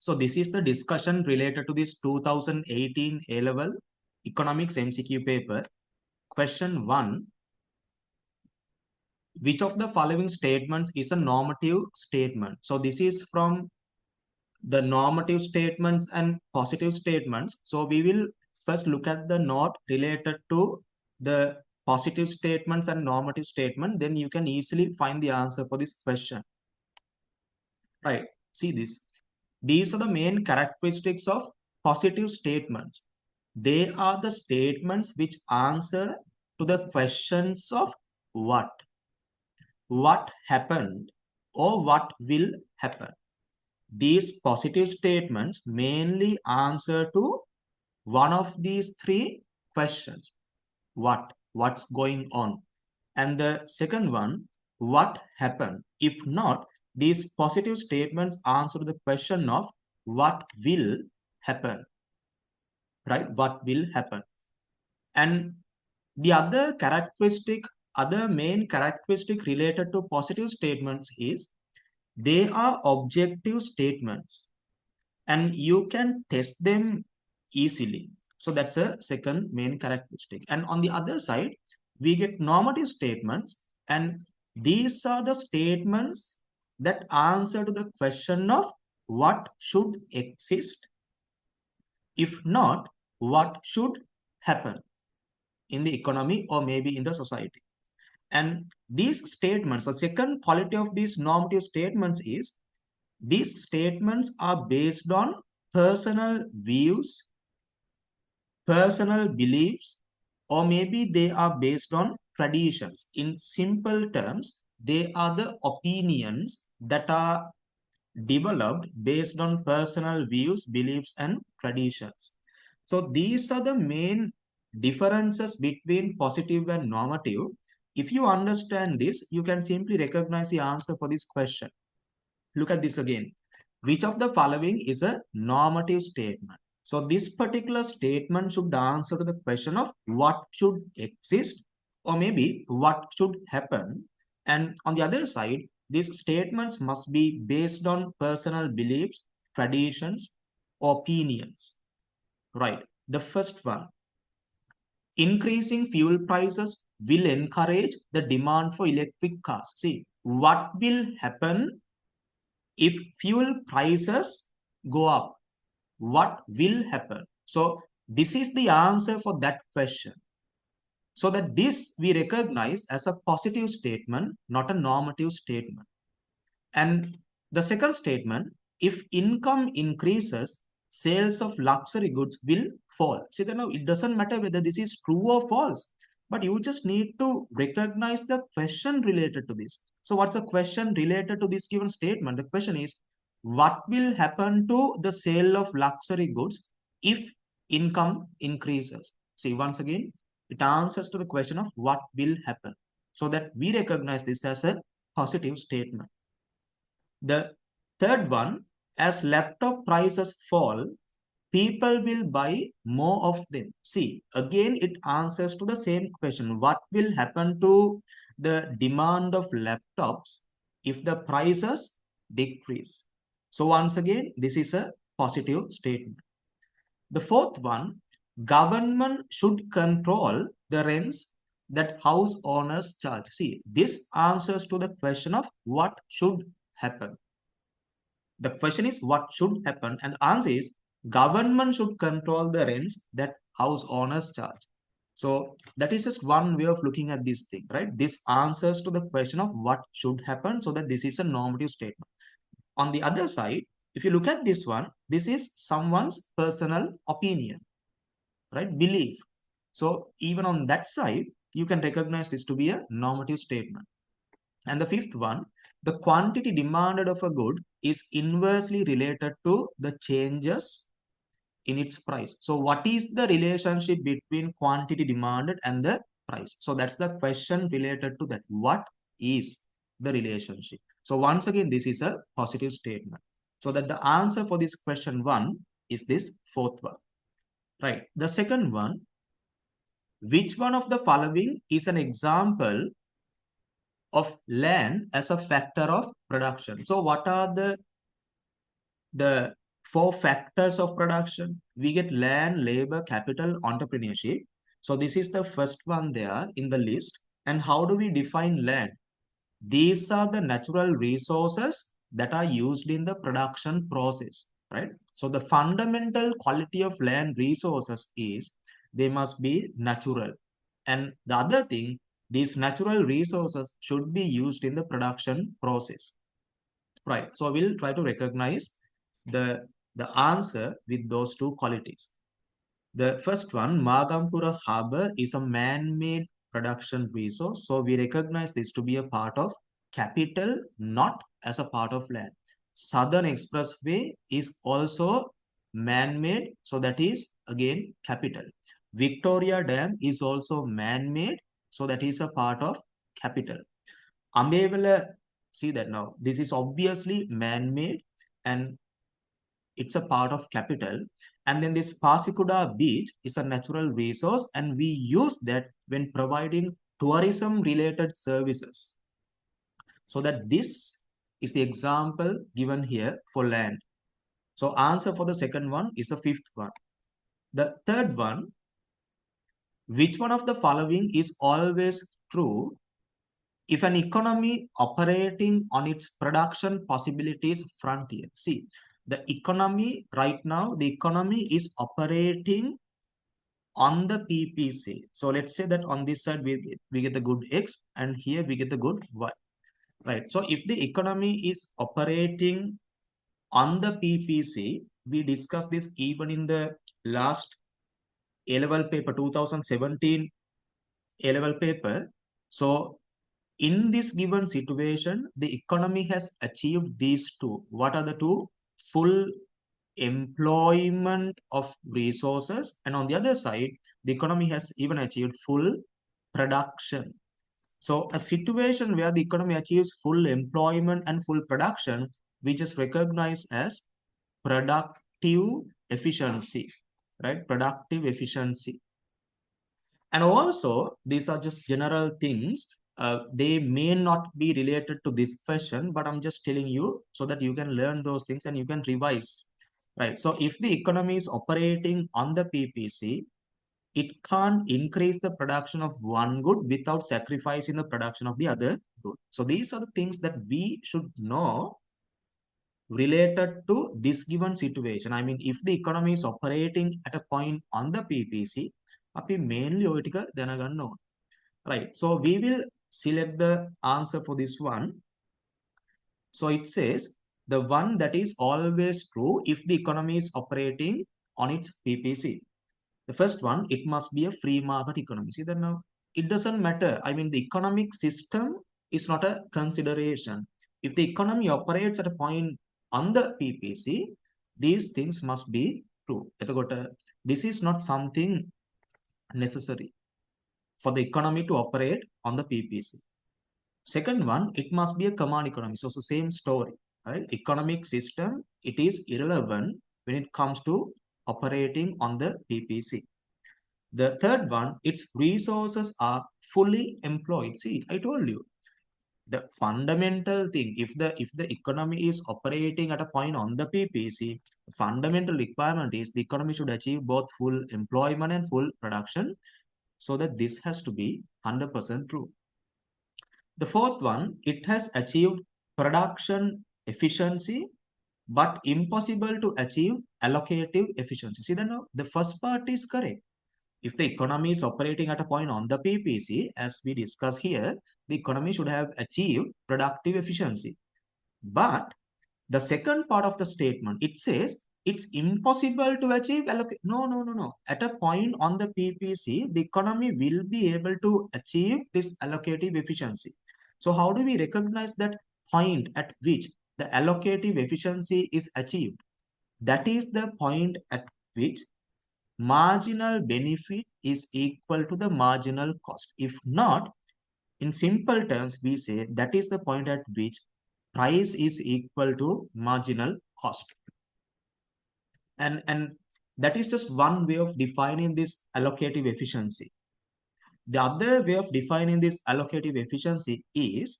So this is the discussion related to this 2018 A-level Economics MCQ paper. Question 1. Which of the following statements is a normative statement? So this is from the normative statements and positive statements. So we will first look at the note related to the positive statements and normative statement. Then you can easily find the answer for this question. Right. See this. These are the main characteristics of positive statements. They are the statements which answer to the questions of what happened, or what will happen. These positive statements mainly answer to one of these three questions. What's going on? And the second one, what happened? If not, these positive statements answer the question of what will happen, right? What will happen? And the other main characteristic related to positive statements is they are objective statements and you can test them easily. So that's a second main characteristic. And on the other side, we get normative statements, and these are the statements that answer to the question of what should exist. If not, what should happen in the economy or maybe in the society. And these statements, the second quality of these normative statements is these statements are based on personal views, personal beliefs, or maybe they are based on traditions. In simple terms, they are the opinions that are developed based on personal views, beliefs, and traditions. So these are the main differences between positive and normative. If you understand this, you can simply recognize the answer for this question. Look at this again. Which of the following is a normative statement? So this particular statement should answer to the question of what should exist, or maybe what should happen. And on the other side, these statements must be based on personal beliefs, traditions, opinions. Right. The first one, increasing fuel prices will encourage the demand for electric cars. See, what will happen if fuel prices go up? What will happen? So this is the answer for that question. So that this we recognize as a positive statement, not a normative statement. And the second statement, if income increases, sales of luxury goods will fall. See, now it doesn't matter whether this is true or false, but you just need to recognize the question related to this. So what's the question related to this given statement? The question is, what will happen to the sale of luxury goods if income increases? See, once again, it answers to the question of what will happen, so that we recognize this as a positive statement. The third one, as laptop prices fall, people will buy more of them. See, again, it answers to the same question. What will happen to the demand of laptops if the prices decrease? So once again, this is a positive statement. The fourth one, government should control the rents that house owners charge. See, this answers to the question of what should happen. The question is what should happen, and the answer is government should control the rents that house owners charge. So that is just one way of looking at this thing, right? This answers to the question of what should happen, so that this is a normative statement. On the other side, if you look at this one, this is someone's personal opinion, right? Belief. So even on that side, you can recognize this to be a normative statement. And the fifth one, the quantity demanded of a good is inversely related to the changes in its price. So what is the relationship between quantity demanded and the price? So that's the question related to that. What is the relationship? So once again, this is a positive statement. So that the answer for this question 1 is this fourth one. Right. The second one, which one of the following is an example of land as a factor of production? So what are the 4 factors of production. We get land, labor, capital, entrepreneurship. So this is the first one there in the list. And how do we define land? These are the natural resources that are used in the production process, right? So the fundamental quality of land resources is they must be natural. And the other thing, these natural resources should be used in the production process, right? So we'll try to recognize the, the answer with those two qualities. The first one, Magampura Harbour is a man-made production resource. So we recognize this to be a part of capital, not as a part of land. Southern Expressway is also man-made. So that is again capital. Victoria Dam is also man-made. So that is a part of capital. Ambevela, see that now. This is obviously man-made and it's a part of capital. And then this Pasikuda beach is a natural resource and we use that when providing tourism related services. So that this is the example given here for land. So answer for the second one is the fifth one. The third one, which one of the following is always true if an economy operating on its production possibilities frontier? See, the economy right now, the economy is operating on the PPC. So let's say that on this side we get the good X and here we get the good Y, right? So if the economy is operating on the PPC, we discussed this even in the last A-level paper, 2017 A-level paper. So in this given situation, the economy has achieved these two. What are the two? Full employment of resources, and on the other side, the economy has even achieved full production. So a situation where the economy achieves full employment and full production, we just recognize as productive efficiency, right? Productive efficiency. And also, these are just general things. They may not be related to this question, but I'm just telling you so that you can learn those things and you can revise, right? So if the economy is operating on the PPC, it can't increase the production of one good without sacrificing the production of the other good. So these are the things that we should know related to this given situation. I mean, if the economy is operating at a point on the PPC, අපි mainly ඔය ටික දැනගන්න ඕන. Right. So we will select the answer for this one. So it says the one that is always true if the economy is operating on its PPC. The first one, it must be a free market economy. See that now? It doesn't matter. I mean, the economic system is not a consideration. If the economy operates at a point on the PPC, these things must be true. This is not something necessary for the economy to operate on the PPC. Second one, it must be a command economy. So it's the same story, right? Economic system, it is irrelevant when it comes to operating on the PPC. The third one, its resources are fully employed. See, I told you, the fundamental thing, if the economy is operating at a point on the PPC, the fundamental requirement is the economy should achieve both full employment and full production. So that this has to be 100% true. The fourth one, it has achieved production efficiency, but impossible to achieve allocative efficiency. See that now? The first part is correct. If the economy is operating at a point on the PPC, as we discussed here, the economy should have achieved productive efficiency. But the second part of the statement, it says it's impossible to achieve no. At a point on the PPC, the economy will be able to achieve this allocative efficiency. So how do we recognize that point at which the allocative efficiency is achieved? That is the point at which marginal benefit is equal to the marginal cost. If not, in simple terms, we say that is the point at which price is equal to marginal cost. And that is just one way of defining this allocative efficiency. The other way of defining this allocative efficiency is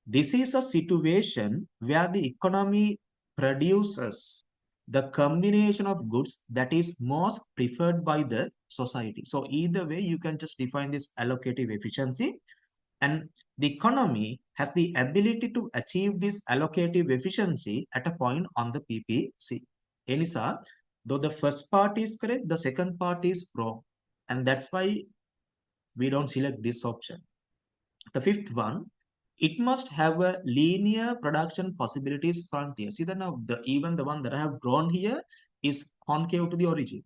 this is a situation where the economy produces the combination of goods that is most preferred by the society. So either way, you can just define this allocative efficiency, and the economy has the ability to achieve this allocative efficiency at a point on the PPC. Enisa, though the first part is correct, the second part is wrong. And that's why we don't select this option. The fifth one, it must have a linear production possibilities frontier. See that now even the one that I have drawn here is concave to the origin.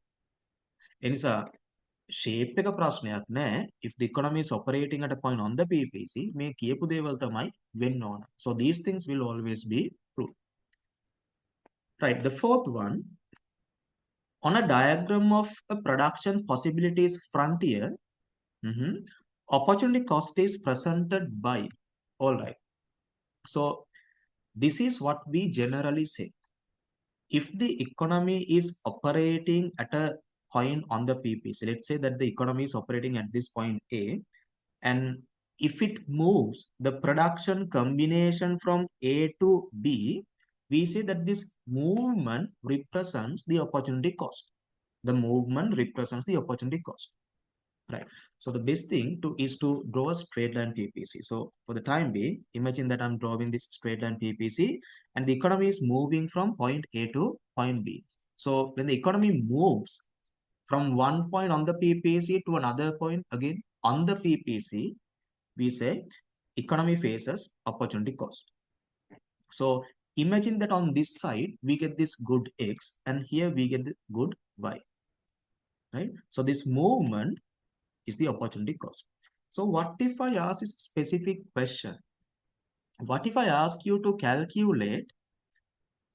එනිසා shape එක ප්‍රශ්නයක් නෑ. If the economy is operating at a point on the PPC, මේ කියපු දේවල් තමයි වෙන්න ඕන. So these things will always be true. Right, the fourth one, on a diagram of a production possibilities frontier, opportunity cost is presented by, all right. So this is what we generally say. If the economy is operating at a point on the PPC, let's say that the economy is operating at this point A, and if it moves the production combination from A to B, we say that this movement represents the opportunity cost. The movement represents the opportunity cost. Right. So the best thing is to draw a straight line PPC. So for the time being, imagine that I'm drawing this straight line PPC and the economy is moving from point A to point B. So when the economy moves from one point on the PPC to another point again on the PPC, we say economy faces opportunity cost. So imagine that on this side, we get this good X and here we get the good Y. Right. So this movement is the opportunity cost. So what if I ask a specific question? What if I ask you to calculate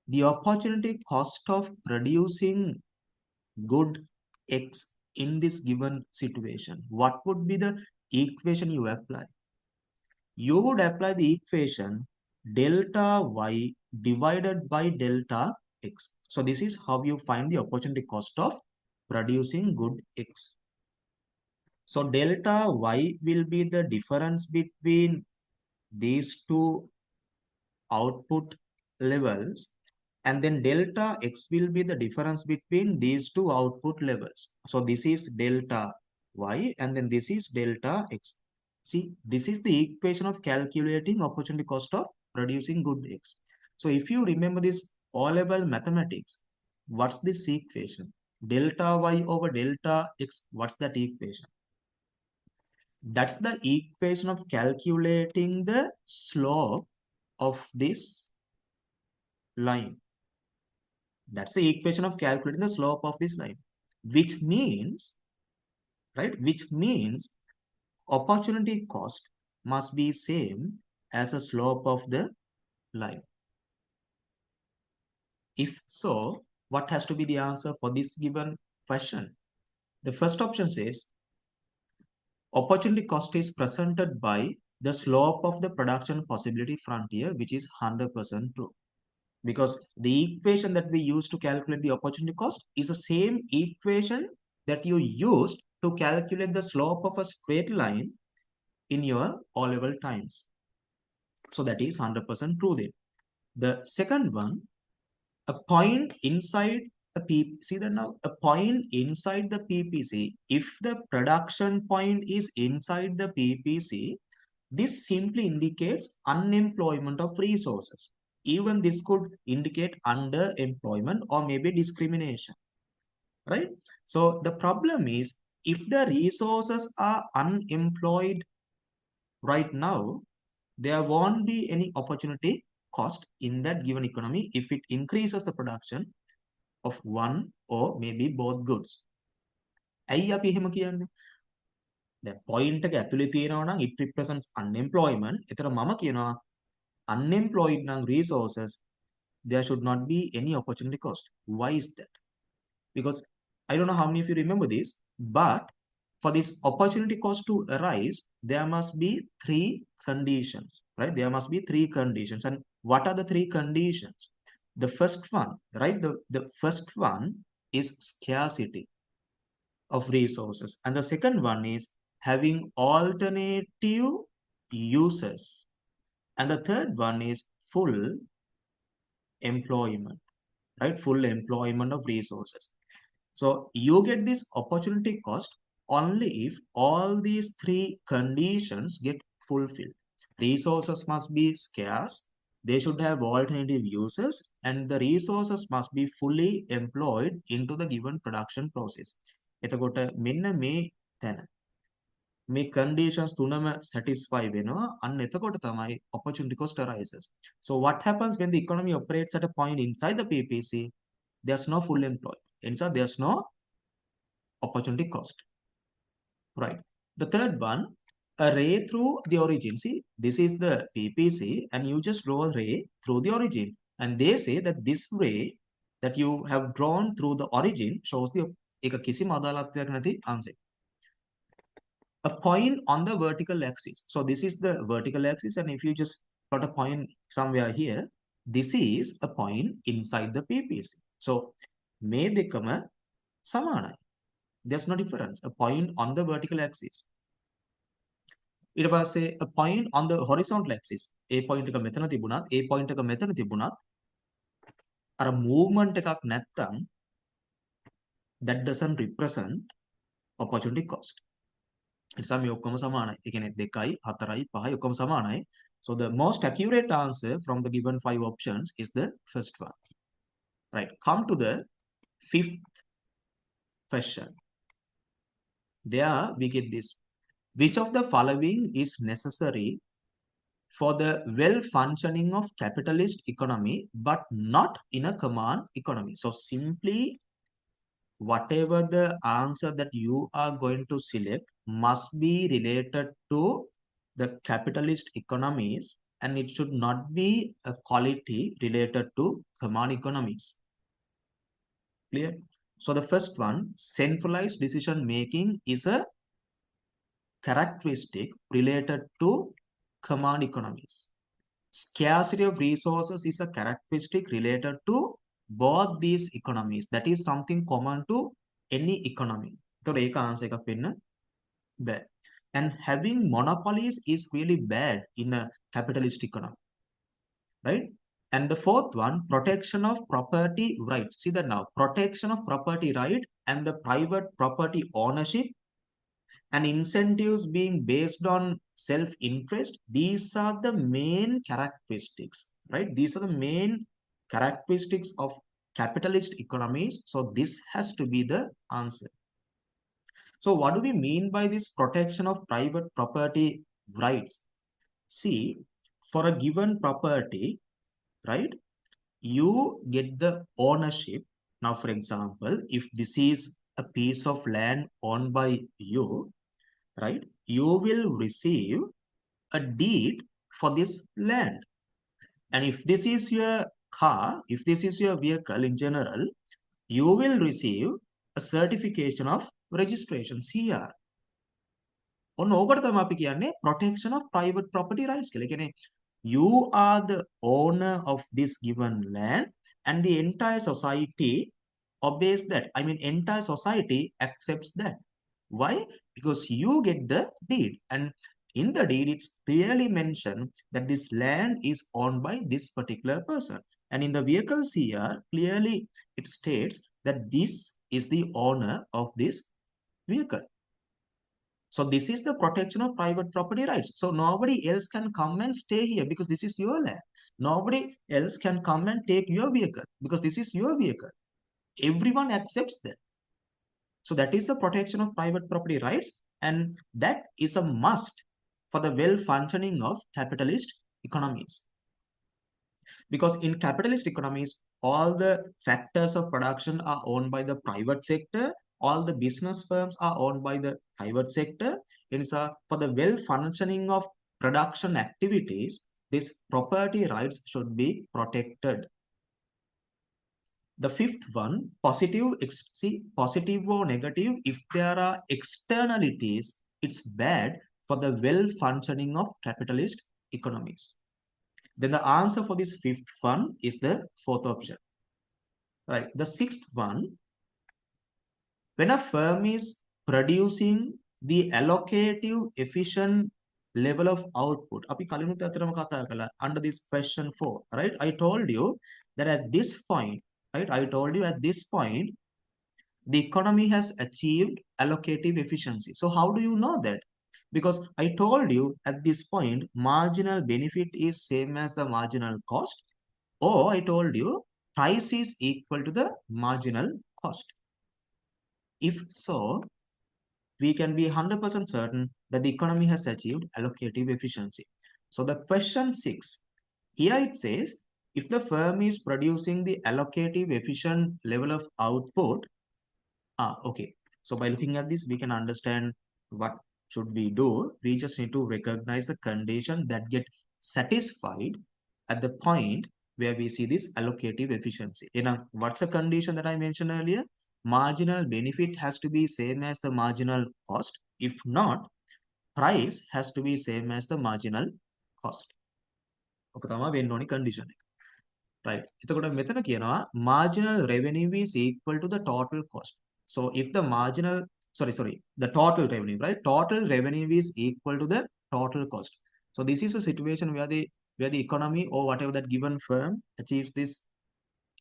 the opportunity cost of producing good X in this given situation? What would be the equation you apply? You would apply the equation delta Y divided by delta X. So this is how you find the opportunity cost of producing good X. So delta Y will be the difference between these two output levels, and then delta X will be the difference between these two output levels. So this is delta Y and then this is delta X. See, this is the equation of calculating opportunity cost of producing good X. So if you remember this O-level mathematics, what's this equation? Delta Y over delta X, what's that equation? That's the equation of calculating the slope of this line. That's the equation of calculating the slope of this line, which means, right, which means opportunity cost must be same as the slope of the line. If so, what has to be the answer for this given question? The first option says opportunity cost is presented by the slope of the production possibility frontier, which is 100% true. Because the equation that we use to calculate the opportunity cost is the same equation that you used to calculate the slope of a straight line in your O-level times. So that is 100% true then. The second one, a point inside the PPC, see that now, a point inside the PPC, if the production point is inside the PPC, this simply indicates unemployment of resources. Even this could indicate underemployment or maybe discrimination, right? So the problem is, if the resources are unemployed right now, there won't be any opportunity cost in that given economy if it increases the production of one or maybe both goods. ඇයි අපි එහෙම කියන්නේ? දැන් point එක ඇතුලේ තියෙනවා නම් it represents unemployment. ඒතර මම කියනවා unemployed නම් resources, there should not be any opportunity cost. Why is that? Because I don't know how many of you remember this, but for this opportunity cost to arise, there must be three conditions, right? There must be three conditions. And what are the three conditions? The first one, right? The first one is scarcity of resources. And the second one is having alternative uses. And the third one is full employment, right? Full employment of resources. So you get this opportunity cost only if all these three conditions get fulfilled. Resources must be scarce, they should have alternative uses, and the resources must be fully employed into the given production process. එතකොට මෙන්න මේ තැන මේ conditions තුනම satisfy වෙනවා. අන්න එතකොට තමයි opportunity cost arises. So what happens when the economy operates at a point inside the PPC? There's no full employment. Inside, there's no opportunity cost. Right. The third one, a ray through the origin. See, this is the PPC, and you just draw a ray through the origin. And they say that this ray that you have drawn through the origin shows the එක කිසිම අදාළත්වයක් නැති answer. A point on the vertical axis. So this is the vertical axis, and if you just plot a point somewhere here, this is a point inside the PPC. So මේ දෙකම සමානයි. There's no difference. A point on the vertical axis. ඊට පස්සේ a point on the horizontal axis. A point එක මෙතන තිබුණත්, A point එක මෙතන තිබුණත්, අර movement එකක් නැත්තම් that doesn't represent opportunity cost. නිසා මේ ඔක්කොම සමානයි. ඒ කියන්නේ 2යි 4යි 5යි ඔක්කොම සමානයි. So the most accurate answer from the given 5 options is the first one. Right. Come to the fifth question. There we get this. Which of the following is necessary for the well-functioning of capitalist economy but not in a command economy? So simply whatever the answer that you are going to select must be related to the capitalist economies, and it should not be a quality related to command economies. Clear? So the first one, centralized decision making is a characteristic related to command economies. Scarcity of resources is a characteristic related to both these economies. That is something common to any economy. So ඒක answer එකක් වෙන්න බෑ. And having monopolies is really bad in a capitalist economy. Right? And the fourth one, protection of property rights. See that now, protection of property right and the private property ownership and incentives being based on self-interest, these are the main characteristics, right? These are the main characteristics of capitalist economies. So this has to be the answer. So what do we mean by this protection of private property rights? See, for a given property, right, you get the ownership. Now, for example, if this is a piece of land owned by you, right, you will receive a deed for this land. And if this is your car, if this is your vehicle in general, you will receive a certification of registration, CR. ඔන්න ඕකට තමයි අපි කියන්නේ protection of private property rights කියලා. කියන්නේ you are the owner of this given land and the entire society obeys that. I mean, entire society accepts that. Why? Because you get the deed, and in the deed it's clearly mentioned that this land is owned by this particular person, and in the vehicle CR clearly it states that this is the owner of this vehicle. So this is the protection of private property rights. So nobody else can come and stay here because this is your land. Nobody else can come and take your vehicle because this is your vehicle. Everyone accepts that. So that is the protection of private property rights, and that is a must for the well-functioning of capitalist economies. Because in capitalist economies, all the factors of production are owned by the private sector, all the business firms are owned by the private sector. And so for the well-functioning of production activities, these property rights should be protected. The fifth one, positive or negative, if there are externalities, it's bad for the well-functioning of capitalist economies. Then the answer for this fifth one is the fourth option. Right. The sixth one, when a firm is producing the allocative efficient level of output, අපි කලිනුත් අතරම කතා කළා under this question 4, right? I told you that at this point, right? I told you at this point, the economy has achieved allocative efficiency. So how do you know that? Because I told you at this point, marginal benefit is same as the marginal cost, or I told you price is equal to the marginal cost. If so, we can be 100% certain that the economy has achieved allocative efficiency. So the question 6, here it says, if the firm is producing the allocative efficient level of output, okay. So by looking at this, we can understand what should we do. We just need to recognize the condition that get satisfied at the point where we see this allocative efficiency. What's the condition that I mentioned earlier? Marginal benefit has to be same as the marginal cost. If not, price has to be same as the marginal cost. ඔක තමයි වෙන්න ඕනි condition එක. Right. එතකොට මෙතන කියනවා marginal revenue is equal to the total cost. So if the the total revenue, right? Total revenue is equal to the total cost. So this is a situation where the economy or whatever that given firm achieves this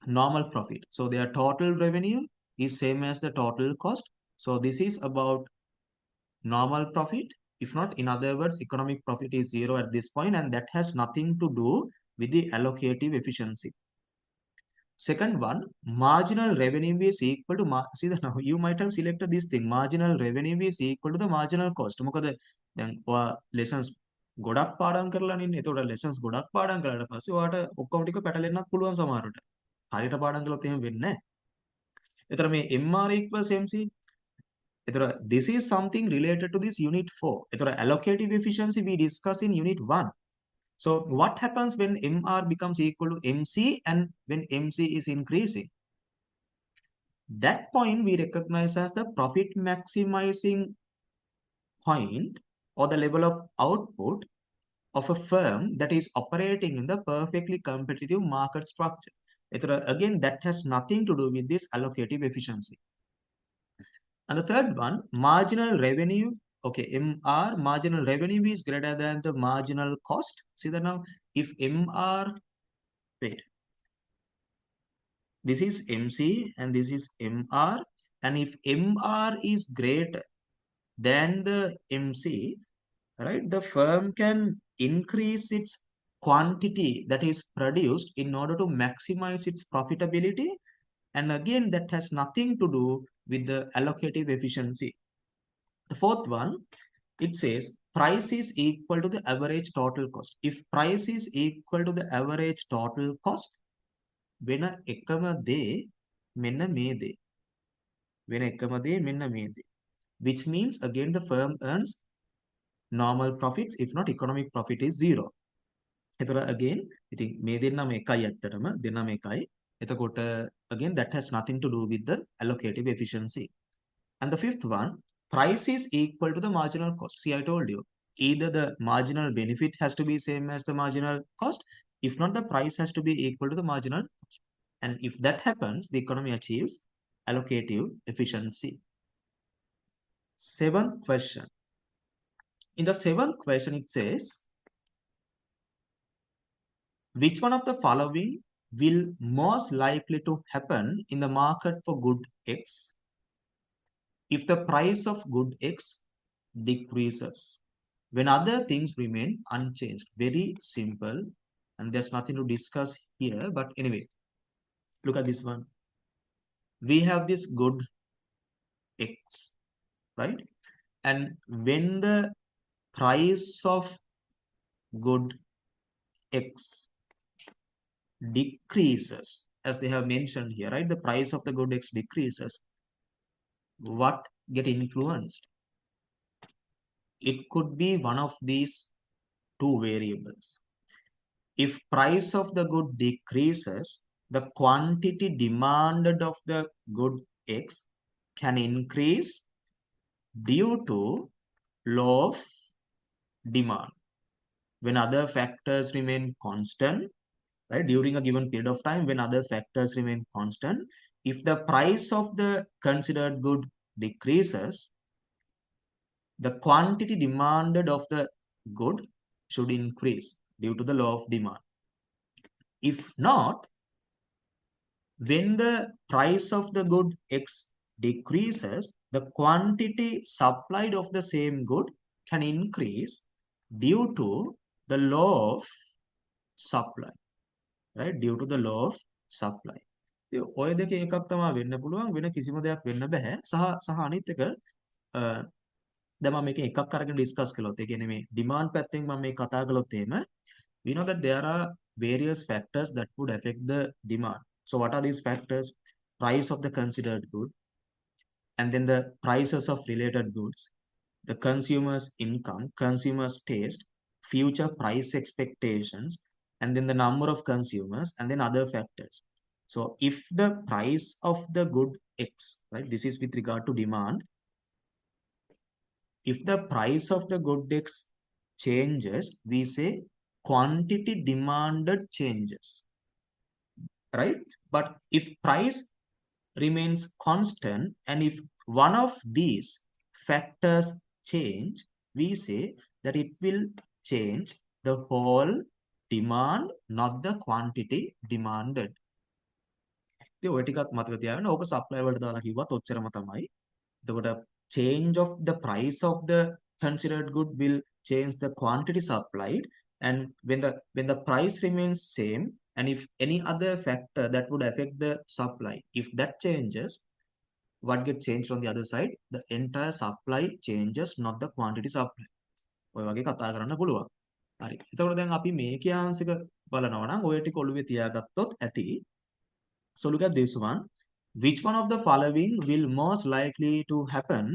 normal profit. So their total revenue is same as the total cost. So this is about normal profit. If not, in other words, economic profit is zero at this point, and that has nothing to do with the allocative efficiency. Second one, marginal revenue is equal to see that now you might have selected this thing. Marginal revenue is equal to the marginal cost. මොකද දැන් ඔයා lessons ගොඩක් පාඩම් කරලා ඉන්නේ. ඒතකොට lessons ගොඩක් පාඩම් කරලාට පස්සේ ඔයාට ඔක්කොම ටික පැටලෙන්නත් පුළුවන් සමහරවිට. හරියට පාඩම් කළොත් එහෙම වෙන්නේ නැහැ. ඒතර මේ MR equals MC. ඒතර this is something related to this unit 4. ඒතර allocative efficiency we discuss in unit 1. So what happens when MR becomes equal to MC and when MC is increasing? That point we recognize as the profit maximizing point or the level of output of a firm that is operating in the perfectly competitive market structure. Again, that has nothing to do with this allocative efficiency. And the third one, marginal revenue. Okay, MR, marginal revenue is greater than the marginal cost. See that now, if MR, wait, this is MC and this is MR. And if MR is greater than the MC, right, the firm can increase its quantity that is produced in order to maximize its profitability. And again, that has nothing to do with the allocative efficiency. The fourth one, it says price is equal to the average total cost. If price is equal to the average total cost, වෙන එකම දේ මෙන්න මේ දේ. වෙන එකම දේ මෙන්න මේ දේ. Which means again the firm earns normal profits. If not, economic profit is zero. එතකොට again, ඉතින් මේ දෙන්නම එකයි ඇත්තටම දෙන්නම එකයි. එතකොට again that has nothing to do with the allocative efficiency. And the fifth one, price is equal to the marginal cost. See, I told you, either the marginal benefit has to be same as the marginal cost. If not, the price has to be equal to the marginal cost. And if that happens, the economy achieves allocative efficiency. Seventh question. In the seventh question, it says, which one of the following will most likely to happen in the market for good X if the price of good X decreases when other things remain unchanged? Very simple, and there's nothing to discuss here. But anyway, look at this one. We have this good X, right? And when the price of good X decreases, as they have mentioned here, right? The price of the good X decreases. What get influenced? It could be one of these two variables. If price of the good decreases, the quantity demanded of the good X can increase due to law of demand. When other factors remain constant, right, during a given period of time, when other factors remain constant, if the price of the considered good decreases, the quantity demanded of the good should increase due to the law of demand. If not, when the price of the good X decreases, the quantity supplied of the same good can increase due to the law of supply, right? Due to the law of supply. ඔය දෙකේ එකක් තමයි වෙන්න පුළුවන් වෙන කිසිම දෙයක් වෙන්න බෑ සහ අනිත් එක දැන් මම මේකේ එකක් අරගෙන ඩිස්කස් කළොත් ඒ කියන්නේ මේ ඩිමාන්ඩ් පැත්තෙන් මම මේ කතා කළොත් එහෙම we know that there are various factors that would affect the demand. So what are these factors? Price of the considered good, and then the prices of related goods, the consumer's income, consumer's taste, future price expectations, and then the number of consumers, and then other factors. So if the price of the good X, right, this is with regard to demand, if the price of the good X changes, we say quantity demanded changes, right? But if price remains constant and if one of these factors change, we say that it will change the whole demand, not the quantity demanded. ඉතින් ඔය ටිකක් මතක තියාගන්න. ඕක supply වලට දාලා කිව්වත් ඔච්චරම තමයි. එතකොට change of the price of the considered good will change the quantity supplied, and when the price remains same, and if any other factor that would affect the supply, if that changes, what gets changed on the other side? The entire supply changes, not the quantity supply. ඔය වගේ කතා කරන්න පුළුවන්. හරි. එතකොට දැන් අපි මේකේ ආංශික බලනවා නම් ඔය ටික ඔළුවේ තියාගත්තොත් ඇති. So look at this one. Which one of the following will most likely to happen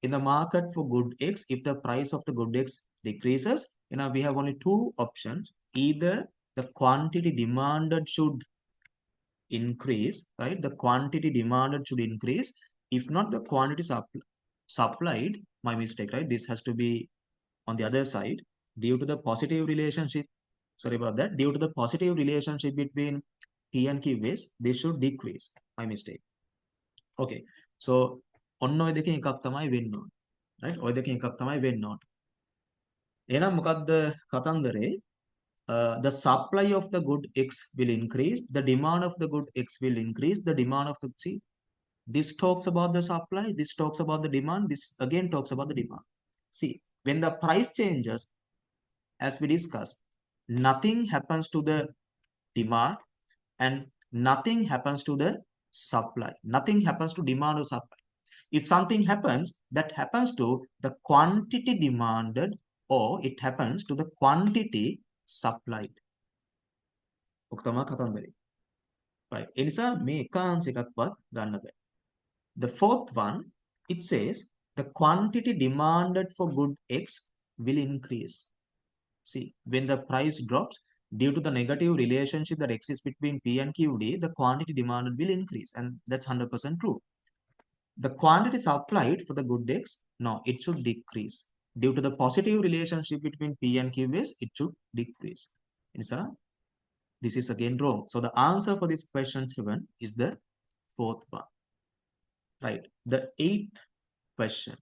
in the market for good X if the price of the good X decreases? You know, we have only two options. Either the quantity demanded should increase, right? The quantity demanded should increase. If not, the quantity supplied, my mistake, right? This has to be on the other side due to the positive relationship. Sorry about that. Due to the positive relationship between P and Q base, this should decrease. My mistake. Okay. So, ඔන්න ඔය දෙකෙන් එකක් තමයි වෙන්න ඕන. right? ඔය දෙකෙන් එකක් තමයි වෙන්න ඕන. එහෙනම් මොකද්ද කතන්දරේ? The supply of the good X will increase, the demand of the good X will increase, the demand of the C. This talks about the supply, this talks about the demand, this again talks about the demand. See, when the price changes, as we discussed, nothing happens to the demand and nothing happens to the supply. Nothing happens to demand or supply. If something happens, that happens to the quantity demanded or it happens to the quantity supplied. ඔක තමයි කතන්දරේ. Right. ඒ නිසා මේ එකාංශ එකක්වත් ගන්න බෑ. The fourth one, it says the quantity demanded for good X will increase. See, when the price drops due to the negative relationship that exists between P and QD, the quantity demanded will increase, and that's 100% true. The quantity supplied for the good X, no, it should decrease. Due to the positive relationship between P and Q base, it should decrease. This is again wrong. So the answer for this question 7 is the fourth one. Right. The eighth question.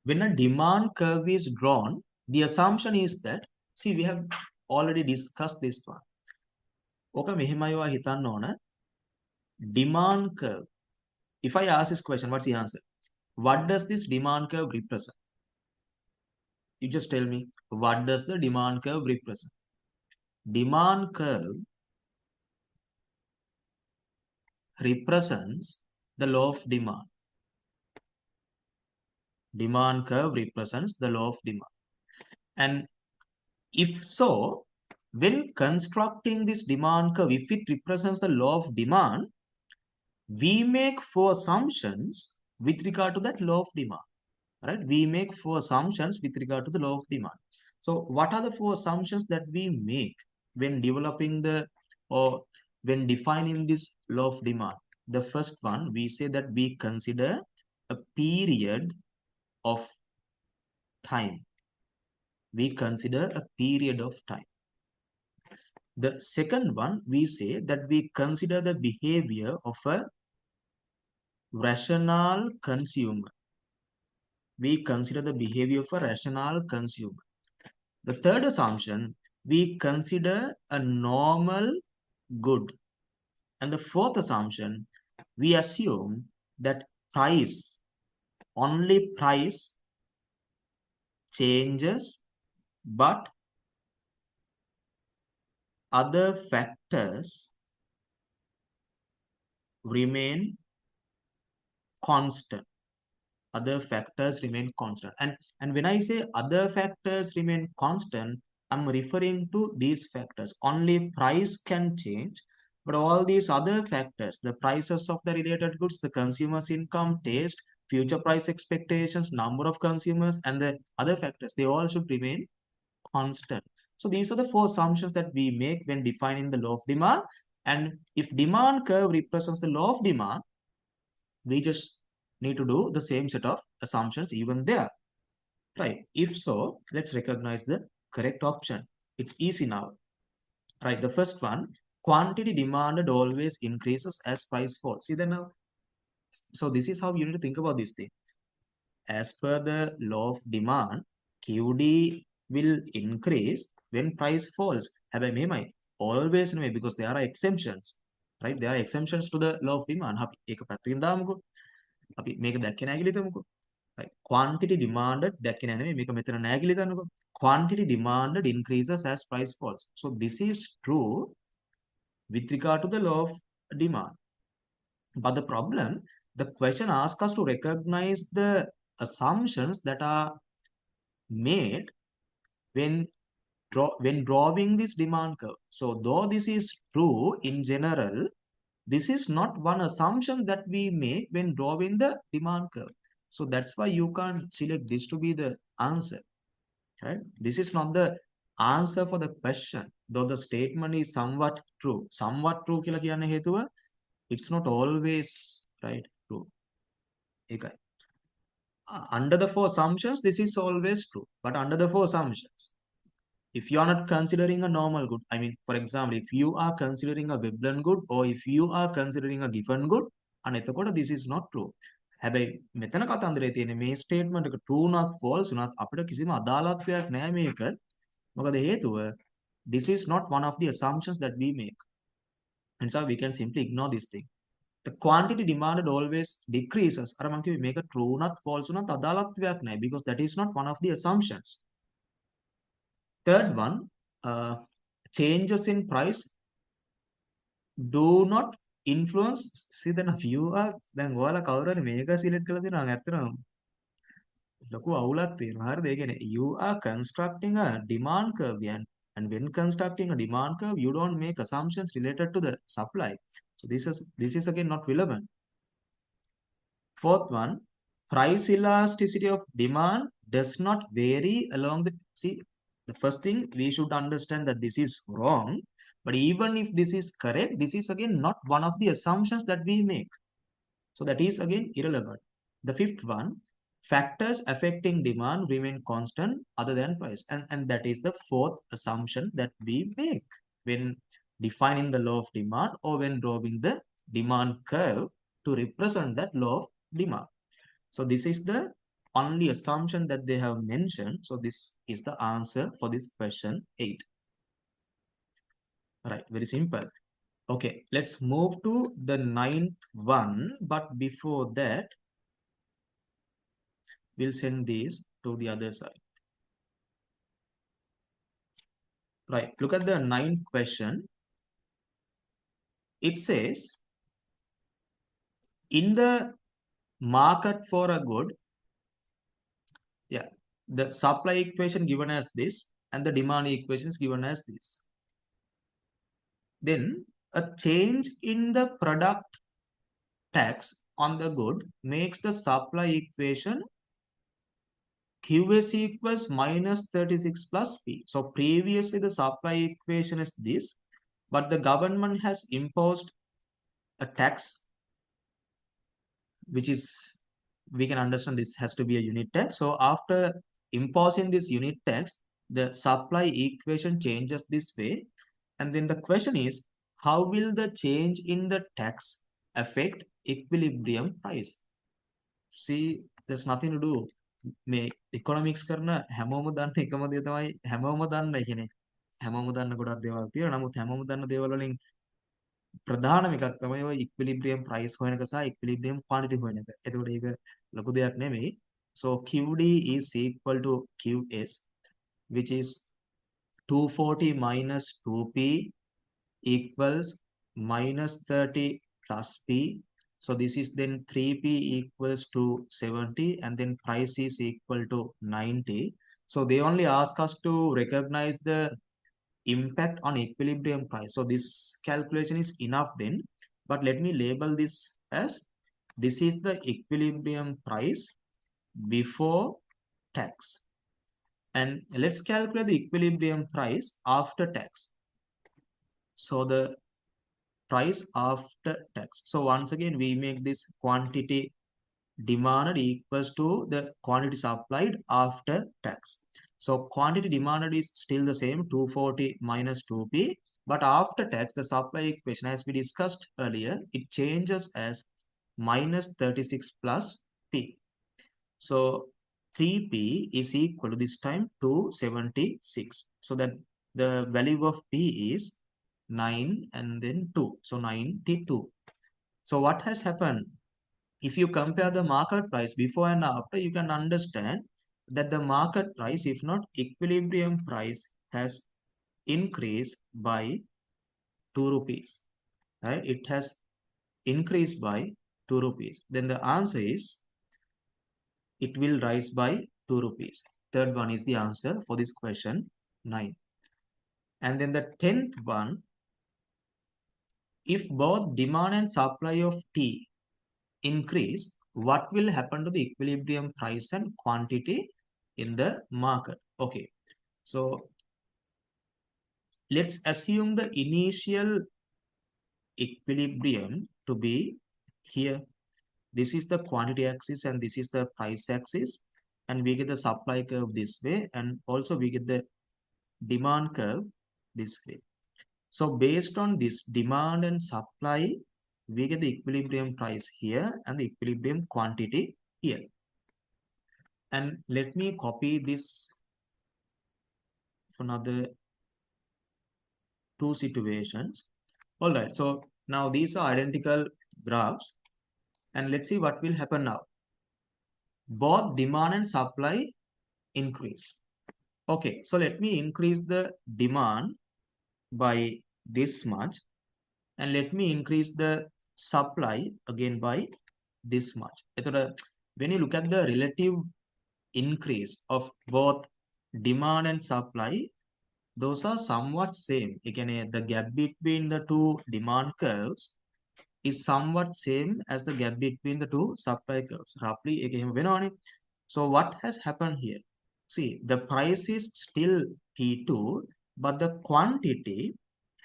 When a demand curve is drawn, the assumption is that, see, we have already discussed this one. Okay, මෙහෙමයි ඔයා හිතන්න ඕන. Demand curve. If I ask this question, what's the answer? What does this demand curve represent? You just tell me, what does the demand curve represent? Demand curve represents the law of demand. Demand curve represents the law of demand. And if so, when constructing this demand curve, if it represents the law of demand, we make 4 assumptions with regard to that law of demand. Right? We make 4 assumptions with regard to the law of demand. So what are the 4 assumptions that we make when developing the or when defining this law of demand? The first one, we say that we consider a period of time. We consider a period of time. The second one, we say that we consider the behavior of a rational consumer. We consider the behavior of a rational consumer. The third assumption, we consider a normal good. And the fourth assumption, we assume that only price changes, but other factors remain constant. Other factors remain constant. And when I say other factors remain constant, I'm referring to these factors. Only price can change, but all these other factors, the prices of the related goods, the consumer's income, taste, future price expectations, number of consumers, and the other factors, they all should remain constant. So these are the four assumptions that we make when defining the law of demand. And if demand curve represents the law of demand, we just need to do the same set of assumptions even there, right? If so, let's recognize the correct option. It's easy now, right? The first one, quantity demanded always increases as price falls. See that now? So this is how you need to think about this thing. As per the law of demand, QD will increase when price falls. Have I always because there are exemptions, right? There are exemptions to the law of demand. ඒක පැත්තකින් දාමුකෝ. අපි මේක දැක්කේ නැහැ කියලා හිතමුකෝ. Right. Quantity demanded දැක්කේ නැහැ නෙමෙයි මේක මෙතන නැහැ කියලා හිතන්නකෝ. Quantity demanded increases as price falls. So this is true with regard to the law of demand. But the problem, the question asks us to recognize the assumptions that are made when drawing this demand curve. So though this is true in general, this is not one assumption that we make when drawing the demand curve. So that's why you can't select this to be the answer, right? This is not the answer for the question, though the statement is somewhat true. Somewhat true කියලා කියන්න හේතුව, it's not always, right, true. ඒකයි. Under the four assumptions, this is always true. But under the four assumptions, if you are not considering a normal good, I mean, for example, if you are considering a Veblen good or if you are considering a given good, and this is not true. හැබැයි මෙතන කතන්දරේ තියෙන්නේ මේ statement එක true not false උනත් අපිට කිසිම අදාළත්වයක් නැහැ මේක. මොකද හේතුව this is not one of the assumptions that we make. And so we can simply ignore this thing. The quantity demanded always decreases. අර මම කිව්වේ මේක true not false උනත් අදාළත්වයක් නැහැ because that is not one of the assumptions. Third one, changes in price do not influence. See then view දැන් ඔයාලා කවුරු හරි මේක සිලෙක්ට් කරලා දෙනවා නම් ඇත්තටම ලොකු අවුලක් තියෙනවා. හරිද? ඒ කියන්නේ you are constructing a demand curve and when constructing a demand curve you don't make assumptions related to the supply. So this is again not relevant. Fourth one, price elasticity of demand does not vary along the, see, the first thing we should understand that this is wrong, but even if this is correct, this is again not one of the assumptions that we make. So that is again irrelevant. The fifth one, factors affecting demand remain constant other than price. And that is the fourth assumption that we make when defining the law of demand or when drawing the demand curve to represent that law of demand. So this is the only assumption that they have mentioned. So this is the answer for this question 8. Right, very simple. Okay, let's move to the 9th one. But before that, we'll send these to the other side. Right, look at the 9th question. It says, in the market for a good, yeah, the supply equation given as this and the demand equation is given as this. Then a change in the product tax on the good makes the supply equation QS equals minus 36 plus P. So previously the supply equation is this, but the government has imposed a tax, which is, we can understand this has to be a unit tax. So after imposing this unit tax, the supply equation changes this way. And then the question is, how will the change in the tax affect equilibrium price? See, there's nothing to do. මේ economics කරන හැමෝම දන්න එකම දේ තමයි, හැමෝම දන්න කියන්නේ හැමෝම දන්න ගොඩක් දේවල් තියෙනවා. නමුත් හැමෝම දන්න දේවල් වලින් ප්‍රධානම එකක් තමයි ඔය equilibrium price හොයන එක සහ equilibrium quantity හොයන එක. එතකොට ඒක ලොකු දෙයක් නෙමෙයි. So QD is equal to QS, which is 240 minus 2P equals minus 30 plus P. So this is then 3P equals to 70, and then price is equal to 90. So they only ask us to recognize the impact on equilibrium price. So this calculation is enough then, but let me label this as this is the equilibrium price before tax, and let's calculate the equilibrium price after tax. So the price after tax, so once again we make this quantity demanded equals to the quantity supplied after tax. So quantity demanded is still the same, 240 minus 2P, but after tax, the supply equation, as we discussed earlier, it changes as minus 36 plus P. So 3P is equal to this time 276. So that the value of P is 9 and then 2. So 92. So what has happened? If you compare the market price before and after, you can understand that the market price, if not equilibrium price, has increased by 2 rupees. Right? It has increased by 2 rupees. Then the answer is it will rise by 2 rupees. Third one is the answer for this question 9. And then the 10th one, if both demand and supply of tea increase, what will happen to the equilibrium price and quantity in the market? Okay, so let's assume the initial equilibrium to be here. This is the quantity axis and this is the price axis, and we get the supply curve this way, and also we get the demand curve this way. So based on this demand and supply, we get the equilibrium price here and the equilibrium quantity here. And let me copy this for another two situations. All right, so now these are identical graphs, and let's see what will happen now. Both demand and supply increase. Okay, so let me increase the demand by this much, and let me increase the supply again by this much. When you look at the relative increase of both demand and supply, those are somewhat same. Again, the gap between the two demand curves is somewhat same as the gap between the two supply curves. Roughly, again, so what has happened here? See, the price is still P2, but the quantity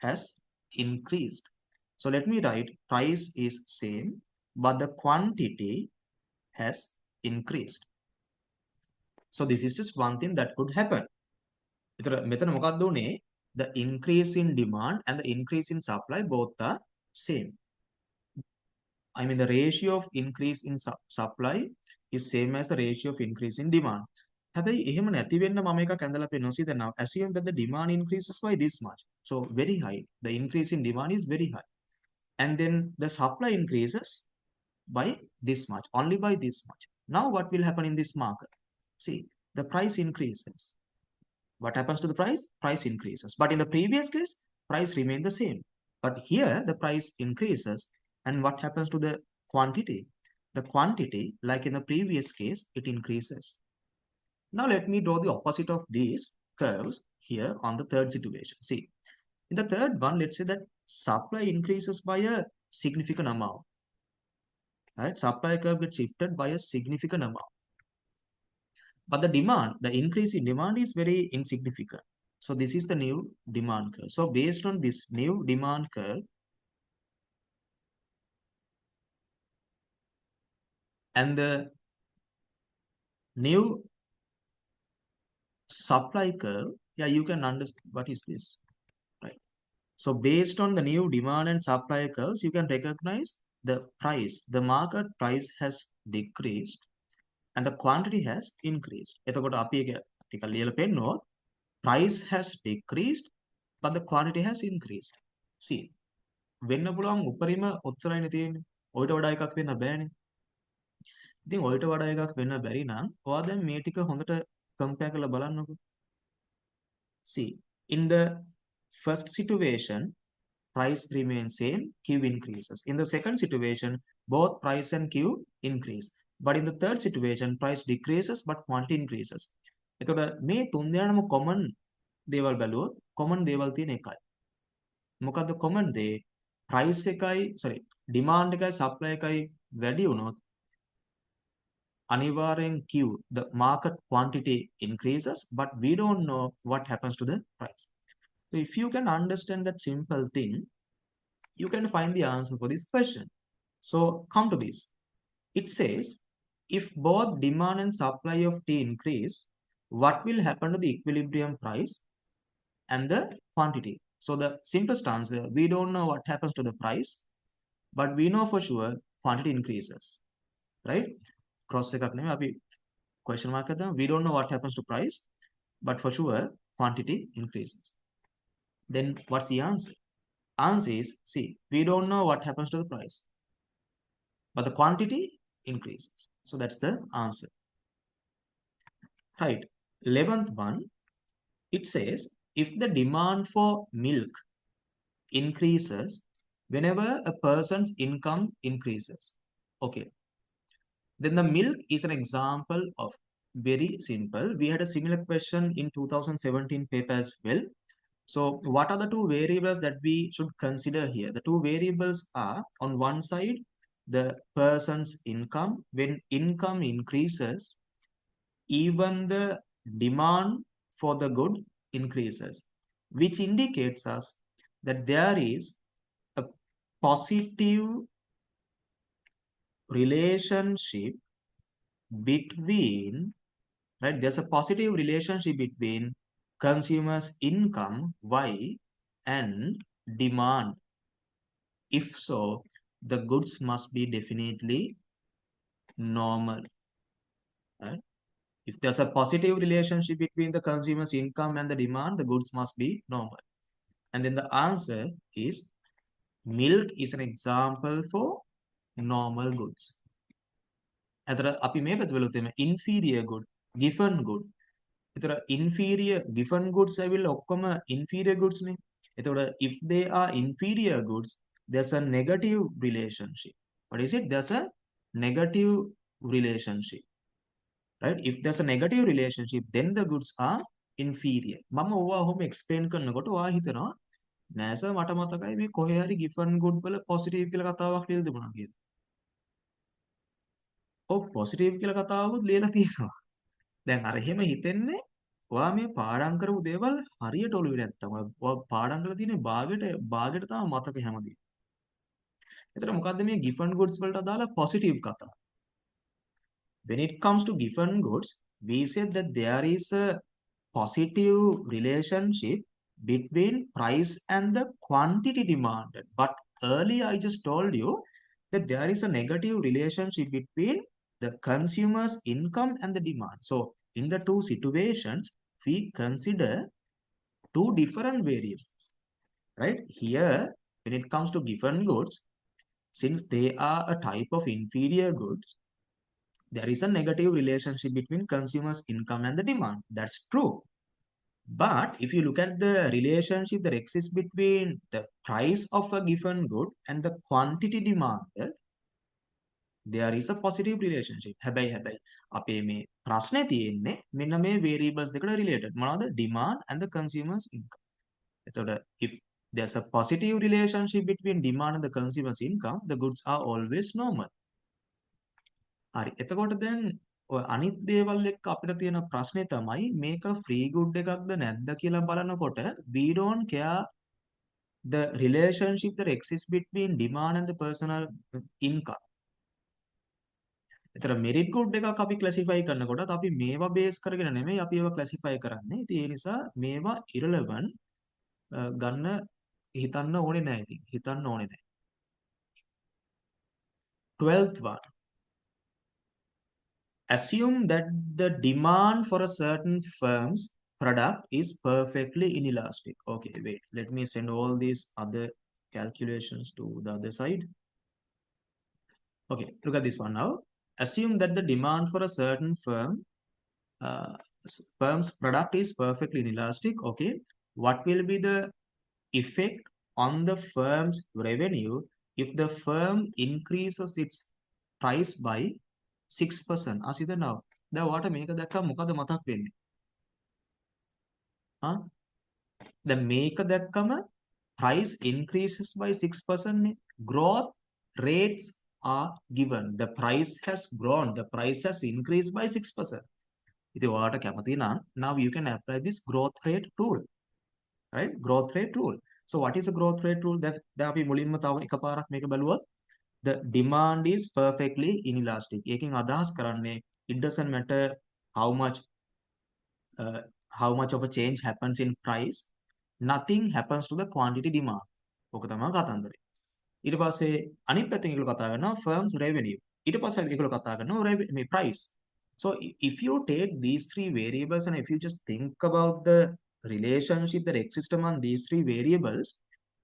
has increased. So let me write price is same, but the quantity has increased. So this is just one thing that could happen. The increase in demand and the increase in supply both are same. I mean, the ratio of increase in supply is same as the ratio of increase in demand. හැබැයි එහෙම නැති වෙන්න මම එකක් ඇඳලා පෙන්නනවා. See, now assume that the demand increases by this much. So very high. The increase in demand is very high. And then the supply increases by this much, only by this much. Now what will happen in this market? See, the price increases. What happens to the price? Price increases. But in the previous case, price remained the same. But here the price increases. And what happens to the quantity? The quantity, like in the previous case, it increases. Now let me draw the opposite of these curves here on the third situation. See, in the third one, let's say that supply increases by a significant amount. Right? Supply curve gets shifted by a significant amount. But the demand, the increase in demand is very insignificant. So this is the new demand curve. So based on this new demand curve, and the new supply curve, yeah, you can understand what is this, right? So based on the new demand and supply curves, you can recognize the price. The market price has decreased and the quantity has increased. Price has decreased, but the quantity has increased. See, වෙන්න පුළුවන් උපරිම ඔච්චරයිනේ තියෙන්නේ. ඔයිට වඩා එකක් වෙන්න බෑනේ. ඉතින් ඔයිට වඩා එකක් වෙන්න බැරි නම් ඔයා දැන් මේ ටික හොඳට කම්පෙයාර් කරලා බලන්නකෝ. See, in the first situation, price remains same, Q increases. In the second situation, both price and Q increase. But in the third situation, price decreases but quantity increases. එතකොට මේ තුන් දෙනාම common දේවල් බැලුවොත් common දේවල් තියෙන එකයි. මොකද්ද common දේ? price එකයි sorry demand එකයි supply එකයි වැඩි වුණොත් අනිවාර්යෙන් Q the market quantity increases but we don't know what happens to the price. So if you can understand that simple thing, you can find the answer for this question. So come to this. It says, if both demand and supply of tea increase, what will happen to the equilibrium price and the quantity? So the simplest answer, we don't know what happens to the price, but we know for sure quantity increases, right? Cross check up අපි question mark කරද්දී we don't know what happens to price, but for sure quantity increases. Then what's the answer? Answer is, see, we don't know what happens to the price, but the quantity increases. So that's the answer. Right. 11th one, it says, if the demand for milk increases whenever a person's income increases. Okay. Then the milk is an example of very simple. We had a similar question in 2017 paper as well. So what are the two variables that we should consider here? The two variables are, on one side, the person's income. When income increases, even the demand for the good increases, which indicates us that there is a positive relationship between, right? There's a positive relationship between consumers' income, Y, and demand. If so, the goods must be definitely normal, right? If there's a positive relationship between the consumer's income and the demand, the goods must be normal. And then the answer is, milk is an example for normal goods. එතර අපි මේ පැත්ත බලුවොත් එimhe inferior good, given good. එතර inferior given goods ඇවිල්ලා ඔක්කොම inferior goods නේ. එතකොට if they are inferior goods, there's a negative relationship. What is it? There's a negative relationship. Right? If there's a negative relationship, then the goods are inferior. මම ඕවා ඔහොම explain කරනකොට ඔයා හිතනවා නෑ සර් මට මතකයි මේ කොහේ හරි given good වල positive කියලා කතාවක් ලියලා තිබුණා කියලා. ඔව් positive කියලා කතාවකුත් ලියලා තියෙනවා. දැන් අර එහෙම හිතෙන්නේ ඔයා මේ පාඩම් කරපු දේවල් හරියට ඔළුවේ නැත්තම් ඔයා පාඩම් කරලා තියෙන්නේ භාගයට තමයි මතක හැමදේම. එතන මොකද්ද මේ given goods වලට අදාළ positive කතාව? When it comes to given goods, we said that there is a positive relationship between price and the quantity demanded. But earlier I just told you that there is a negative relationship between the consumer's income and the demand. So in the two situations, we consider two different variables, right? Here, when it comes to given goods, since they are a type of inferior goods, there is a negative relationship between consumers' income and the demand. That's true. But if you look at the relationship that exists between the price of a given good and the quantity demanded, there is a positive relationship. හැබැයි අපේ මේ ප්‍රශ්නේ තියෙන්නේ මෙන්න මේ variables දෙකට related. මොනවද? Demand and the consumer's income. එතකොට if there's a positive relationship between demand and the consumer's income, the goods are always normal. හරි. එතකොට දැන් ඔය අනිත් දේවල් එක්ක අපිට තියෙන ප්‍රශ්නේ තමයි මේක free good එකක්ද නැද්ද කියලා බලනකොට we don't care the relationship that exists between demand and the personal income. එතන merit good එකක් අපි classify කරනකොටත් අපි මේවා base කරගෙන නෙමෙයි අපි ඒවා classify කරන්නේ. ඉතින් ඒ නිසා මේවා irrelevant ගන්න හිතන්න ඕනේ නැහැ ඉතින්. හිතන්න ඕනේ නැහැ. 12th one. Assume that the demand for a certain firm's product is perfectly inelastic. Okay, wait. Let me send all these other calculations to the other side. Okay, look at this one now. Assume that the demand for a certain firm's product is perfectly inelastic. Okay, what will be the effect on the firm's revenue if the firm increases its price by 6%? Asida now. The water maker that come mukada matak වෙන්නේ. Huh? The maker that come price increases by 6%. Growth rates are given. The price has grown. The price has increased by 6%. Now you can apply this growth rate rule. Right? Growth rate rule. So what is a growth rate rule? That the demand is perfectly inelastic. It doesn't matter how much of a change happens in price. Nothing happens to the quantity demand. ඊට පස්සේ අනිත් පැත්තෙන් ඒගොල්ලෝ කතා කරනවා firms revenue. ඊට පස්සේ ඒගොල්ලෝ කතා කරනවා price. So if you take these three variables and if you just think about the relationship that exists among these three variables,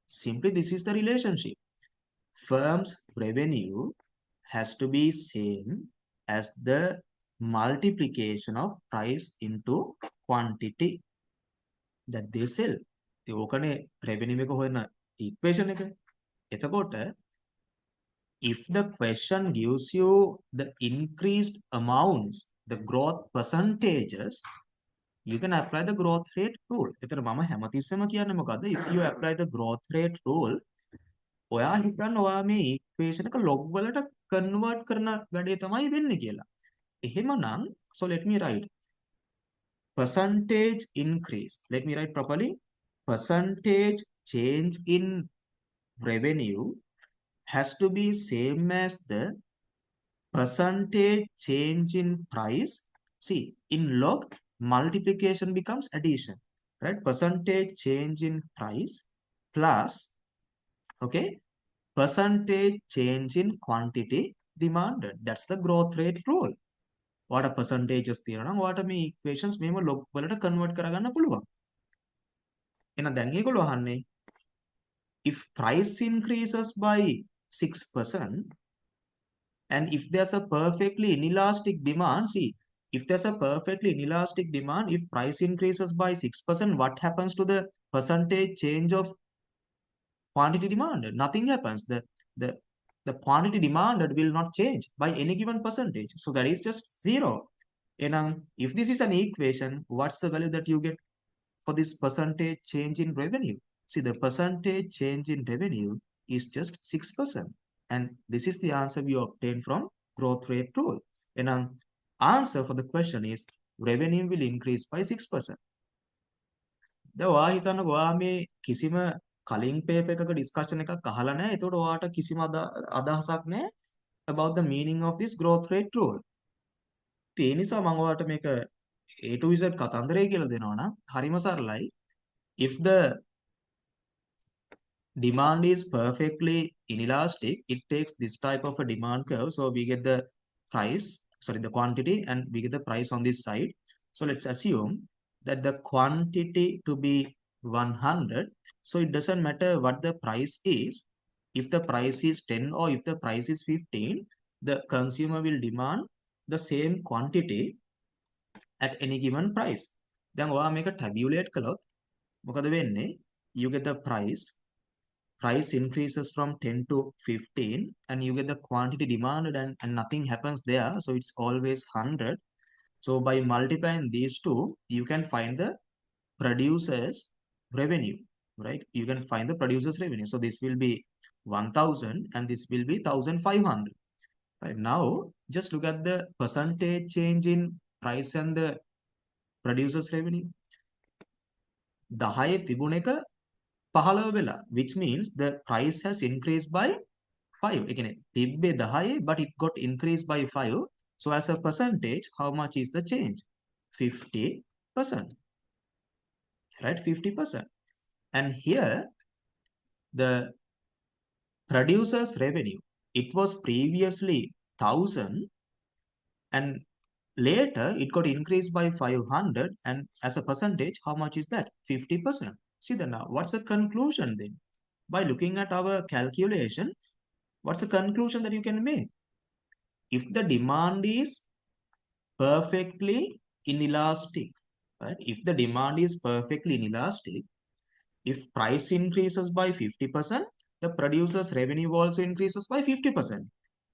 simply this is the relationship. Firms revenue has to be same as the multiplication of price into quantity that they sell. A ඕකනේ revenue එක හොයන equation එක. එතකොට if the question gives you the increased amounts, the growth percentages, you can apply the growth rate rule. එතන මම හැමතිස්සෙම කියන්නේ මොකද්ද? If you apply the growth rate rule, ඔයා හිතන්න ඔයා මේ equation එක log වලට convert කරන වැඩේ තමයි වෙන්නේ කියලා. එහෙමනම් so let me write percentage increase. Let me write properly. Percentage change in revenue has to be same as the percentage change in price. See, in log, multiplication becomes addition, right? Percentage change in price plus, okay, percentage change in quantity demanded. That's the growth rate rule. What a percentage is there? What are my equations? Memo log වලට convert කරගන්න පුළුවන්. එහෙනම් දැන් ඒගොල්ලෝ අහන්නේ if price increases by 6%, and if there's a perfectly inelastic demand, see, if there's a perfectly inelastic demand, if price increases by 6%, what happens to the percentage change of quantity demanded? Nothing happens. The quantity demanded will not change by any given percentage. So that is just zero. And if this is an equation, what's the value that you get for this percentage change in revenue? See, the percentage change in revenue is just 6%. And this is the answer we obtained from growth rate rule. And answer for the question is revenue will increase by 6%. දැන් ඔයා හිතන්නකෝ ඔයා මේ කිසිම කලින් paper එකක discussion එකක් අහලා නැහැ. ඒතකොට ඔයාට කිසිම අදහසක් නැහැ about the meaning of this growth rate rule. ඒ නිසා මම ඔයාලට මේක A to Z කතන්දරය කියලා දෙනවා නම් හරිම සරලයි. If the demand is perfectly inelastic, it takes this type of a demand curve. So we get the the quantity, and we get the price on this side. So let's assume that the quantity to be 100. So it doesn't matter what the price is. If the price is 10 or if the price is 15, the consumer will demand the same quantity at any given price. Then ඔයා මේක tabulate කළොත් මොකද වෙන්නේ? You get the price increases from 10 to 15, and you get the quantity demanded, and nothing happens there. So it's always 100. So by multiplying these two, you can find the producer's revenue, right? You can find the producer's revenue. So this will be 1000 and this will be 1500. Right now, just look at the percentage change in price and the producer's revenue. 10 තිබුණ එක 15 වෙලා, which means the price has increased by 5. ඒ කියන්නේ තිබ්බේ 10 but it got increased by 5. So as a percentage, how much is the change? 50%. Right? 50%. And here, the producer's revenue, it was previously 1000, and later it got increased by 500, and as a percentage, how much is that? 50%. See then now, what's the conclusion then? by looking at our calculation, what's the conclusion that you can make? If the demand is perfectly inelastic, right? If the demand is perfectly inelastic, if price increases by 50%, the producer's revenue also increases by 50%.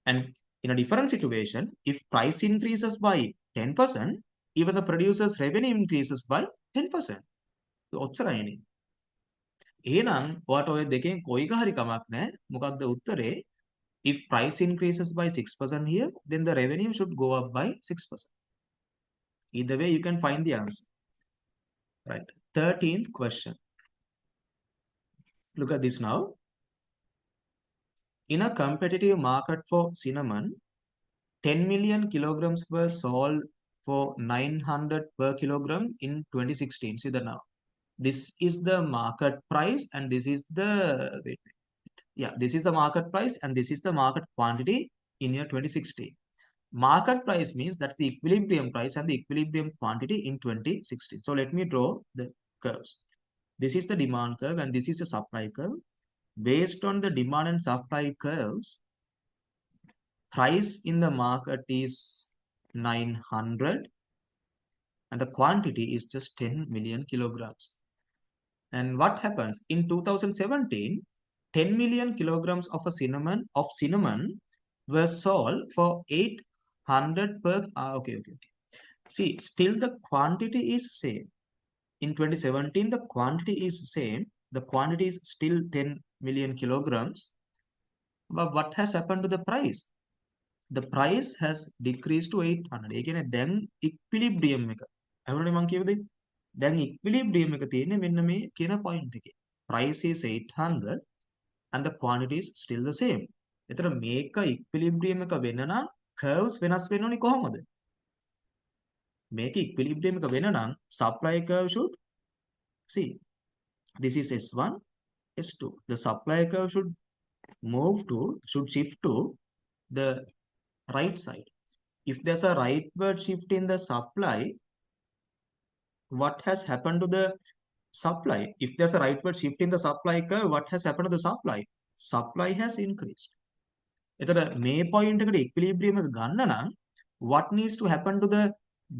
And in a different situation, if price increases by 10%, even the producer's revenue increases by 10%. ඔච්චරයිනේ. එහෙනම් ඔයාට ඔය දෙකෙන් කොයික හරි කමක් නැහැ. මොකක්ද උත්තරේ? If price increases by 6% here, then the revenue should go up by 6%. Either way, you can find the answer. Right. 13th question. Look at this now. In a competitive market for cinnamon, 10 million kilograms were sold for 900 per kilogram in 2016. See that now. This is the market price and this is the, this is the market price and this is the market quantity in year 2016. Market price means that's the equilibrium price and the equilibrium quantity in 2016. So let me draw the curves. This is the demand curve and this is the supply curve. Based on the demand and supply curves, price in the market is 900 and the quantity is just 10 million kilograms. And what happens in 2017, 10 million kilograms of cinnamon were sold for 800 per. Okay. See, still the quantity is same. In 2017, the quantity is same. The quantity is still 10 million kilograms. But what has happened to the price? The price has decreased to 800. ඒ කියන්නේ දැන් equilibrium එක. අහුණනේ මං කියපු දේ. දැන් equilibrium එක තියෙන්නේ මෙන්න මේ කියන point එකේ. Price is 800 and the quantity is still the same. එතන මේක equilibrium එක වෙන්න නම් curves වෙනස් වෙන්න ඕනි කොහොමද? මේක equilibrium එක වෙන්න නම් supply curve should see. This is S1, S2. The supply curve should shift to the right side. If there's a rightward shift in the supply, what has happened to the supply? If there's a rightward shift in the supply curve, what has happened to the supply? Supply has increased. එතකොට මේ point එකට equilibrium එක ගන්න නම් what needs to happen to the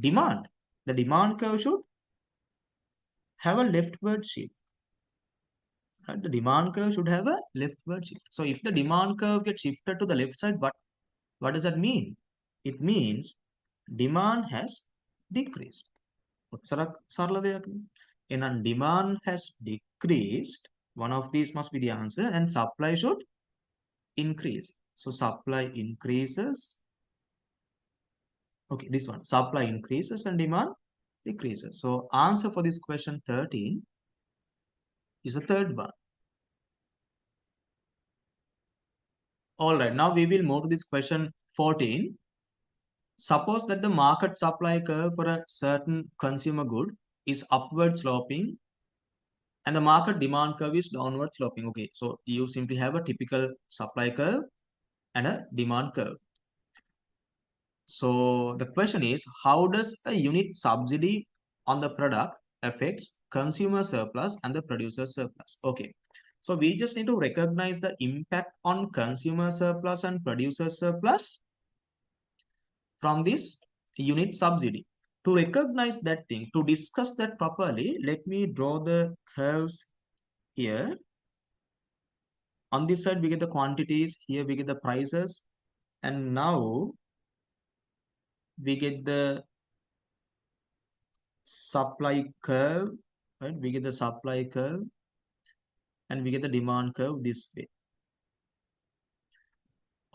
demand? The demand curve should have a leftward shift. Right? The demand curve should have a leftward shift. So if the demand curve gets shifted to the left side, what does that mean? It means demand has decreased. And demand has decreased. One of these must be the answer, and supply should increase. So supply increases. Okay, this one. Supply increases and demand decreases. So answer for this question 13 is the third one. All right, now we will move to this question 14. Suppose that the market supply curve for a certain consumer good is upward sloping and the market demand curve is downward sloping. Okay, so you simply have a typical supply curve and a demand curve. So the question is, how does a unit subsidy on the product affects consumer surplus and the producer surplus? Okay, so we just need to recognize the impact on consumer surplus and producer surplus from this unit subsidy. To recognize that thing, to discuss that properly, let me draw the curves here. On this side, we get the quantities. Here, we get the prices. And now, we get the supply curve. Right? We get the supply curve. And we get the demand curve this way.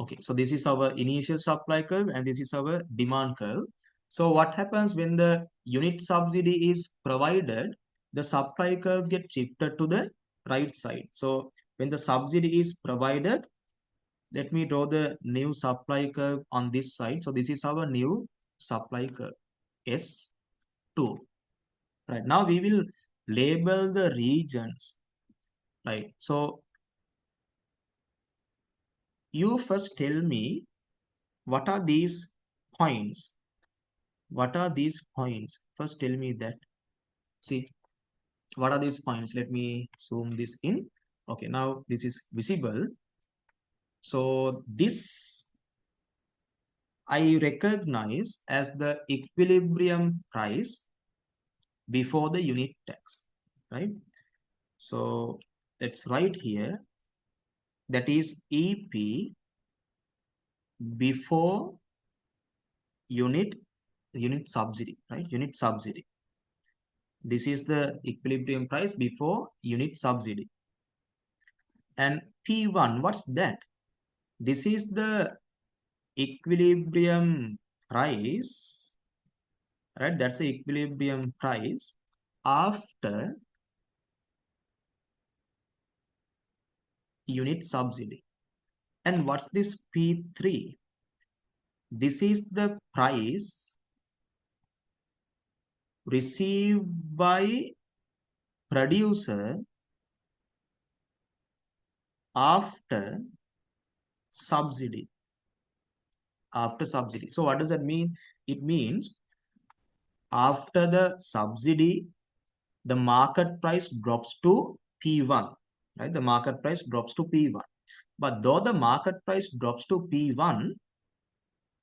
Okay, so this is our initial supply curve and this is our demand curve. So what happens when the unit subsidy is provided, the supply curve gets shifted to the right side. So when the subsidy is provided, let me draw the new supply curve on this side. So this is our new supply curve, S2. Right, now we will label the regions. Right, so you first tell me what are these points? What are these points? First tell me that. See, what are these points? Let me zoom this in. Okay, now this is visible. So this I recognize as the equilibrium price before the unit tax, right? So let's write here, that is EP before unit subsidy, right? Unit subsidy. This is the equilibrium price before unit subsidy. And P1, what's that? This is the equilibrium price, right? That's the equilibrium price after unit subsidy. And what's this P3? This is the price received by producer after subsidy. After subsidy. So what does that mean? It means after the subsidy, the market price drops to P1, right? The market price drops to P1. But though the market price drops to P1,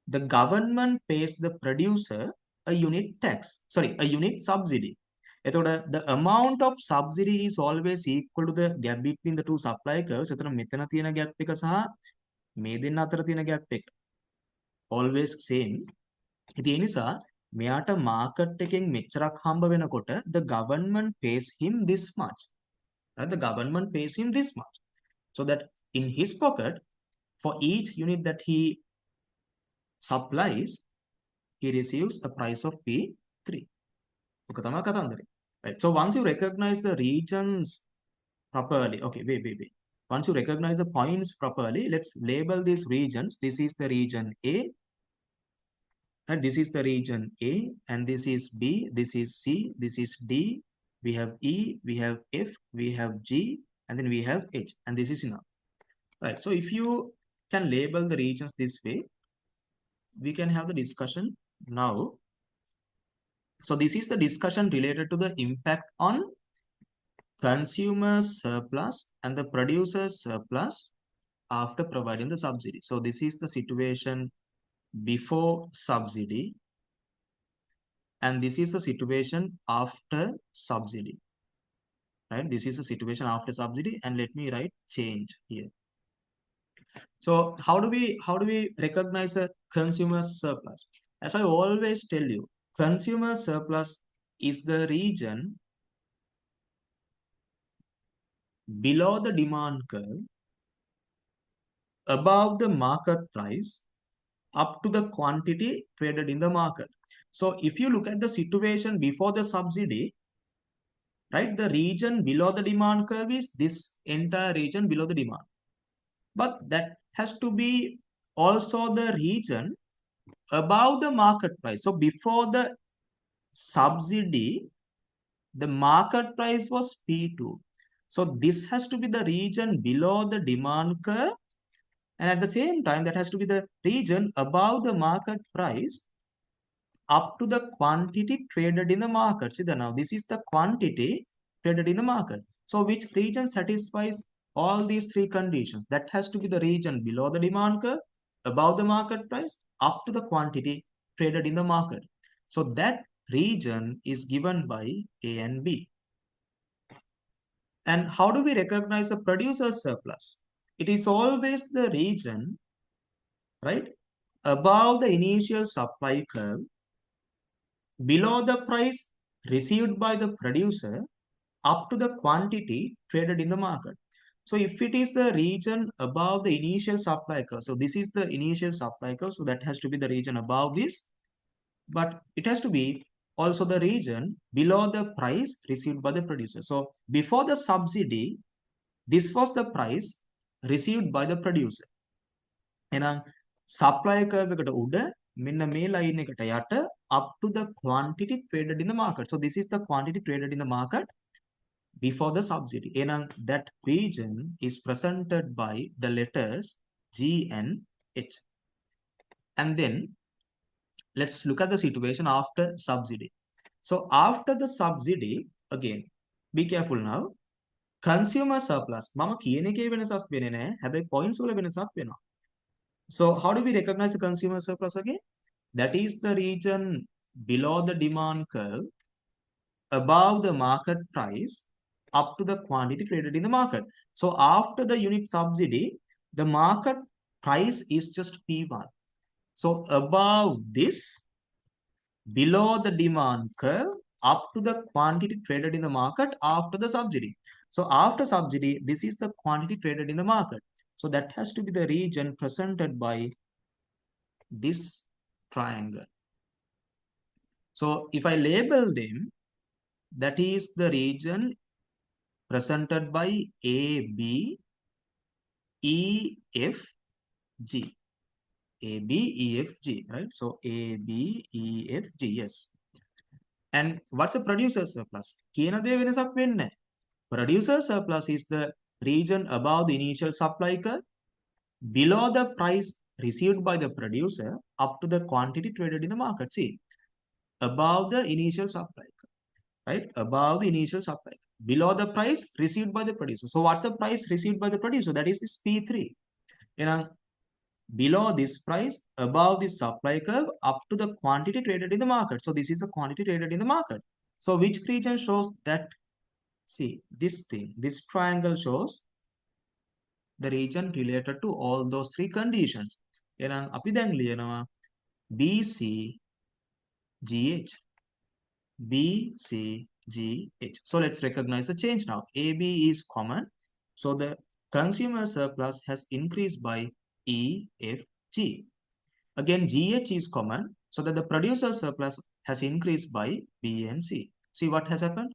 the government pays the producer a unit tax, sorry, a unit subsidy. The amount of subsidy is always equal to the gap between the two supply curves. මෙතන තියෙන gap එක සහ මේ දෙන්න අතර තියෙන gap එක always same. ඉතින් ඒ නිසා මෙයාට market එකෙන් මෙච්චරක් හම්බ වෙනකොට the government pays him this much. Right? The government pays him this much. So that in his pocket, for each unit that he supplies, he receives a price of P3. Right. So once you recognize the regions properly, okay, wait. Once you recognize the points properly, let's label these regions. This is the region A, and this is the region A, and this is B, this is C, this is D, we have E, we have F, we have G, and then we have H, and this is enough. Right. So if you can label the regions this way, we can have the discussion now. So this is the discussion related to the impact on consumer surplus and the producer surplus after providing the subsidy. So this is the situation before subsidy, and this is the situation after subsidy. Right? This is the situation after subsidy, and let me write change here. So how do we recognize a consumer surplus? As I always tell you, consumer surplus is the region below the demand curve, above the market price, up to the quantity traded in the market. So if you look at the situation before the subsidy, right, the region below the demand curve is this entire region below the demand. But that has to be also the region above the market price. So before the subsidy, the market price was P2. So this has to be the region below the demand curve, and at the same time that has to be the region above the market price up to the quantity traded in the market. See, now this is the quantity traded in the market. So which region satisfies all these three conditions? That has to be the region below the demand curve, above the market price, up to the quantity traded in the market. So that region is given by A and B. And how do we recognize a producer's surplus? It is always the region, right, above the initial supply curve, below the price received by the producer, up to the quantity traded in the market. So if it is the region above the initial supply curve, so this is the initial supply curve, so that has to be the region above this, but it has to be also the region below the price received by the producer. So before the subsidy, this was the price received by the producer. And supply curve එකට උඩ මෙන්න මේ line එකට යට up to the quantity traded in the market. So this is the quantity traded in the market before the subsidy. And that region is presented by the letters G and H. And then let's look at the situation after subsidy. So after the subsidy, again, be careful now. consumer surplus මම කියන එකේ වෙනසක් වෙන්නේ නැහැ. හැබැයි points වල වෙනසක් වෙනවා. So how do we recognize the consumer surplus again? That is the region below the demand curve, above the market price, up to the quantity traded in the market. So after the unit subsidy, the market price is just P1. So above this, below the demand curve, up to the quantity traded in the market after the subsidy. So after subsidy, this is the quantity traded in the market. So that has to be the region presented by this triangle. So if I label them, that is the region presented by A, B, E, F, G. A, B, E, F, G, right? So A, B, E, F, G, yes. And what's a producer surplus? කියන දේ වෙනසක් වෙන්නේ නැහැ. Producer surplus is the region above the initial supply curve, below the price received by the producer, up to the quantity traded in the market. See, above the initial supply curve, right? Above the initial supply curve, below the price received by the producer. So what's the price received by the producer? That is this P3. Below this price, above this supply curve, up to the quantity traded in the market. So this is the quantity traded in the market. So which region shows that? See, this thing, this triangle shows the region related to all those three conditions. එහෙනම් අපි දැන් ලියනවා BCGH. BCGH. So let's recognize the change now. AB is common. So the consumer surplus has increased by EFG. Again, GH is common. So that the producer surplus has increased by B and C. See what has happened?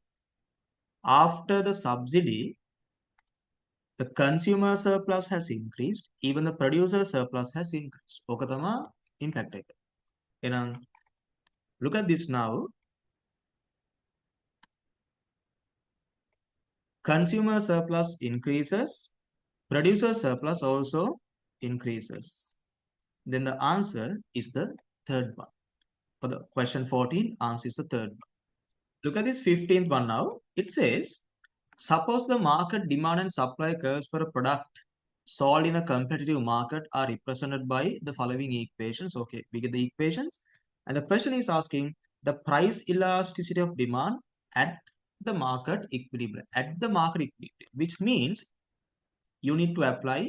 After the subsidy, the consumer surplus has increased, even the producer surplus has increased. ඕක තමයි impact එක. එහෙනම් look at this now. Consumer surplus increases, producer surplus also increases. Then the answer is the third one. For the question 14, answer is the third one. Look at this 15th one now. It says, suppose the market demand and supply curves for a product sold in a competitive market are represented by the following equations. Okay, we get the equations. And the question is asking the price elasticity of demand at the market equilibrium. At the market equilibrium, which means you need to apply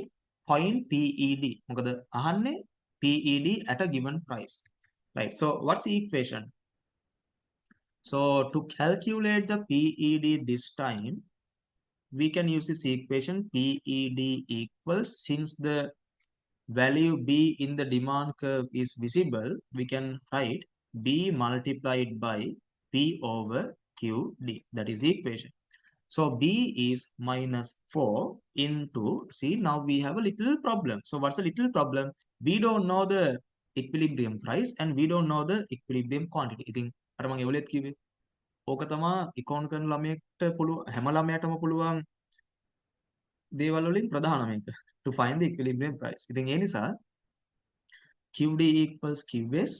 point PED. මොකද අහන්නේ PED at a given price. Right. So what's the equation? So to calculate the PED this time, we can use this equation. PED equals, since the value B in the demand curve is visible, we can write B multiplied by P over QD. That is the equation. So B is -4 into, see, now we have a little problem. So what's a little problem? We don't know the equilibrium price and we don't know the equilibrium quantity. ඉතින් අර මම එවලෙත් කිව්වේ ඕක තමයි ඉකෝන් කරන ළමයෙක්ට පුළුවන්, හැම ළමයාටම පුළුවන් දේවල් වලින් ප්‍රධානම එක to find the equilibrium price. ඉතින් ඒ නිසා QD equals QS,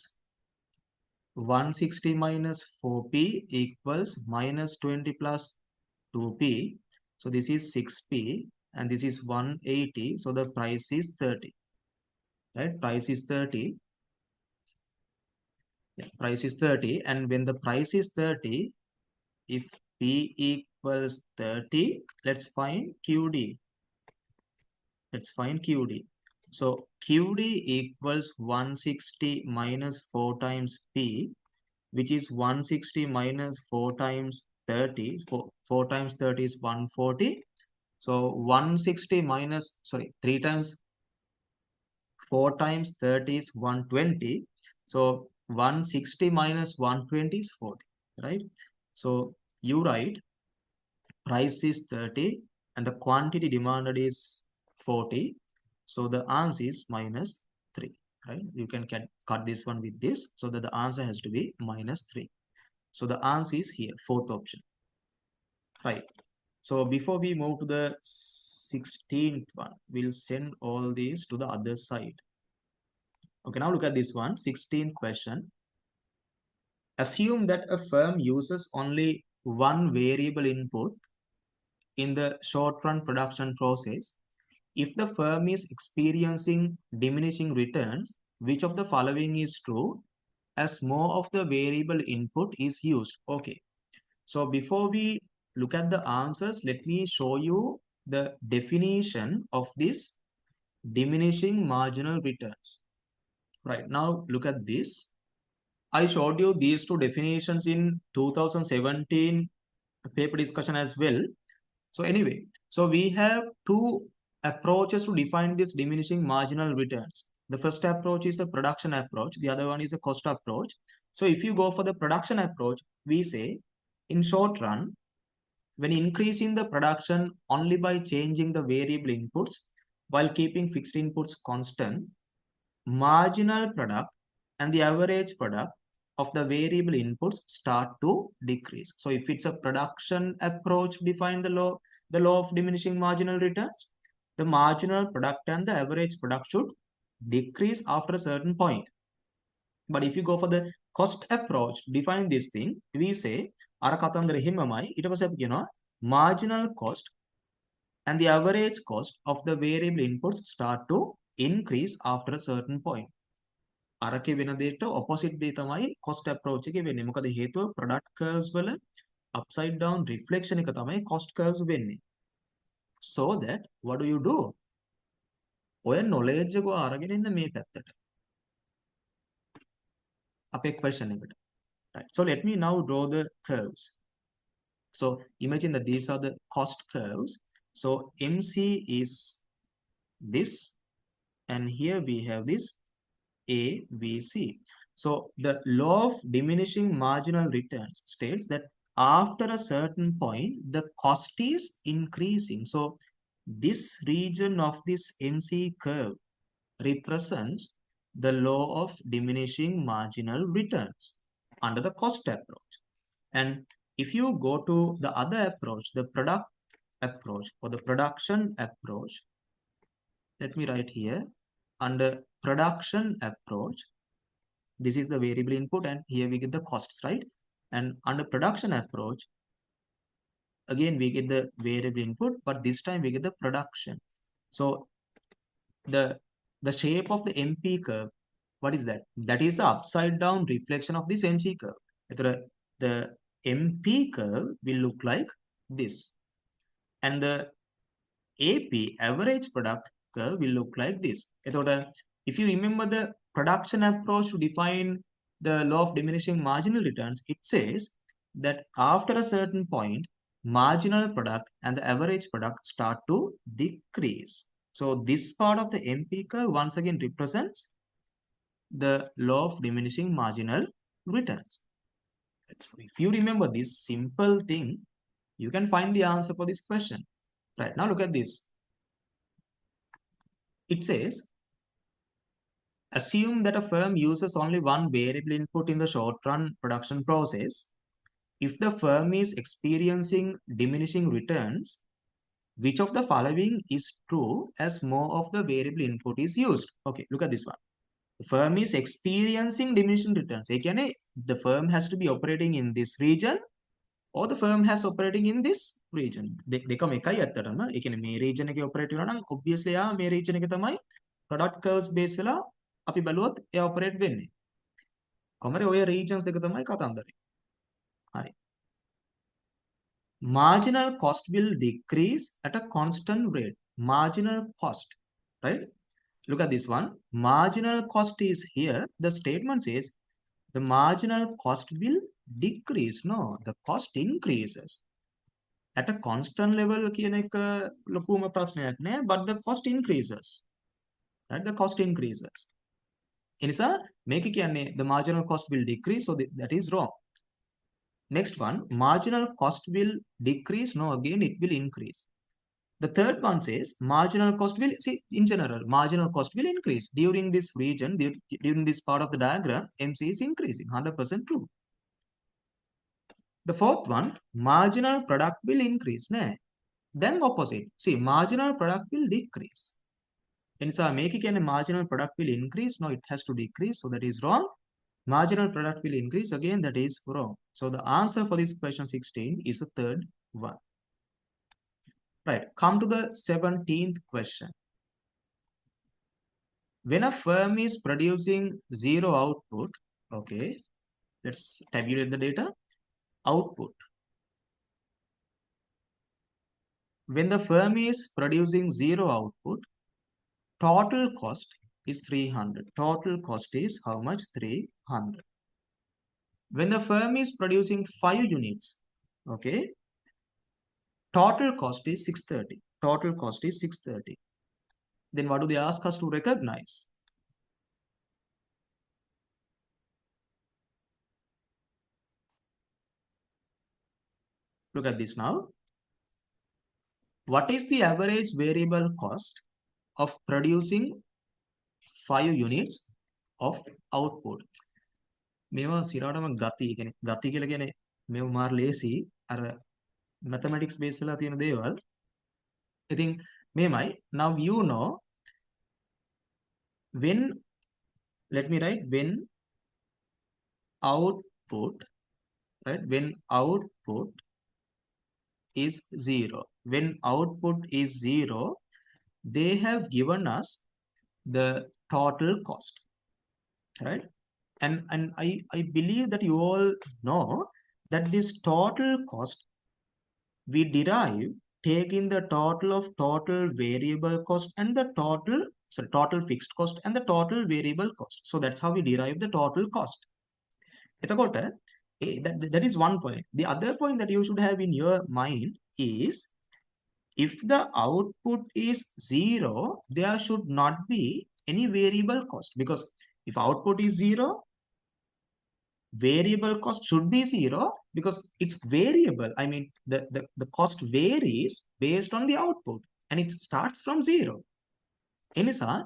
160 minus 4P equals -20 plus 2P. So this is 6P and this is 180. So the price is 30. Right? Price is 30. Yeah, price is 30. And when the price is 30, if P equals 30, let's find QD. Let's find QD. So QD equals 160 minus 4 times P, which is 160 minus 4 times 30. 4 times 30 is 140. So 160 minus, sorry, 3 times 4 times 30 is 120. So 160 minus 120 is 40, right? So you write price is 30 and the quantity demanded is 40. So the answer is -3, right? You can cut this one with this so that the answer has to be -3. So the answer is here, fourth option, right? So before we move to the 16th one, we'll send all these to the other side. Okay, now look at this one, 16th question. Assume that a firm uses only one variable input in the short run production process, if the firm is experiencing diminishing returns, which of the following is true as more of the variable input is used? Okay. So before we look at the answers, let me show you the definition of this diminishing marginal returns. Right now, look at this. I showed you these two definitions in 2017 paper discussion as well. So anyway, so we have two approaches to define this diminishing marginal returns. The first approach is the production approach. The other one is a cost approach. So if you go for the production approach, we say in short run, when increasing the production only by changing the variable inputs while keeping fixed inputs constant, marginal product and the average product of the variable inputs start to decrease. So if it's a production approach, define the law of diminishing marginal returns, the marginal product and the average product should decrease after a certain point. But if you go for the cost approach, define this thing, we say, marginal cost and the average cost of the variable inputs start to increase after a certain point. අරකේ වෙන දෙයට opposite දේ තමයි cost approach එකේ වෙන්නේ. මොකද හේතුව product curves වල upside down reflection එක තමයි cost curves වෙන්නේ. So that what do you do? ඔය knowledge එක අරගෙන ඉන්න මේ පැත්තට. අපේ question එකට. Right. So let me now draw the curves. So imagine that these are the cost curves. So MC is this and here we have this A, B, C. So the law of diminishing marginal returns states that after a certain point, the cost is increasing. So this region of this MC curve represents the law of diminishing marginal returns under the cost approach. And if you go to the other approach, the product approach or the production approach, let me write here, under production approach, this is the variable input and here we get the costs, right? And under production approach, again we get the variable input, but this time we get the production. So the shape of the MP curve, what is that? That is the upside down reflection of this MC curve. The MP curve will look like this. And the AP, average product curve, will look like this. If you remember the production approach to define the law of diminishing marginal returns, it says that after a certain point, marginal product and the average product start to decrease. So this part of the MP curve once again represents the law of diminishing marginal returns. So if you remember this simple thing, you can find the answer for this question. Right, now look at this. It says, assume that a firm uses only one variable input in the short run production process. If the firm is experiencing diminishing returns, which of the following is true as more of the variable input is used? Okay, look at this one. The firm is experiencing diminishing returns. Again, the firm has to be operating in this region or the firm has operating in this region. දෙකම එකයි අතරම. ඒ කියන්නේ මේ region එකේ operate වෙනවා නම් obviously යා මේ region එක තමයි product curves base වෙලා අපි බලුවොත් එයා operate වෙන්නේ. කොහමද ඔය regions දෙක තමයි කතන්දරේ. හරි. Marginal cost will decrease at a constant rate. Marginal cost, right? Look at this one. Marginal cost is here. The statement says the marginal cost will decrease. No, the cost increases. At a constant level, but the cost increases. Right? The cost increases. The marginal cost will decrease, so that is wrong. Next one, marginal cost will decrease. No, again, it will increase. The third one says marginal cost will, see, in general, marginal cost will increase. During this region, during this part of the diagram, MC is increasing, 100% true. The fourth one, marginal product will increase. Then opposite. See, marginal product will decrease. And so make it marginal product will increase. No, it has to decrease. So that is wrong. Marginal product will increase. Again, that is wrong. So the answer for this question 16 is the third one. Right. Come to the 17th question. When a firm is producing zero output, okay, let's tabulate the data. Output. When the firm is producing zero output, total cost is 300. Total cost is how much? 300. When the firm is producing 5 units, okay, total cost is 630. Total cost is 630. Then what do they ask us to recognize? Look at this now. What is the average variable cost of producing 5 units of output? මේවා සිරාටම ගති කියන්නේ ගති කියලා කියන්නේ මේව මාර ලේසි අර mathematics base වෙලා තියෙන දේවල්. ඉතින් මේමයි. Now you know when, let me write, when output, right, when output is 0, when output is 0, they have given us the total cost, right? And I believe that you all know that this total cost we derive taking the total of total variable cost and the total fixed cost and the total variable cost. So that's how we derive the total cost. That is one point. The other point that you should have in your mind is, if the output is 0, there should not be any variable cost, because if output is 0, variable cost should be 0 because it's variable. I mean, the cost varies based on the output and it starts from 0. Enisa,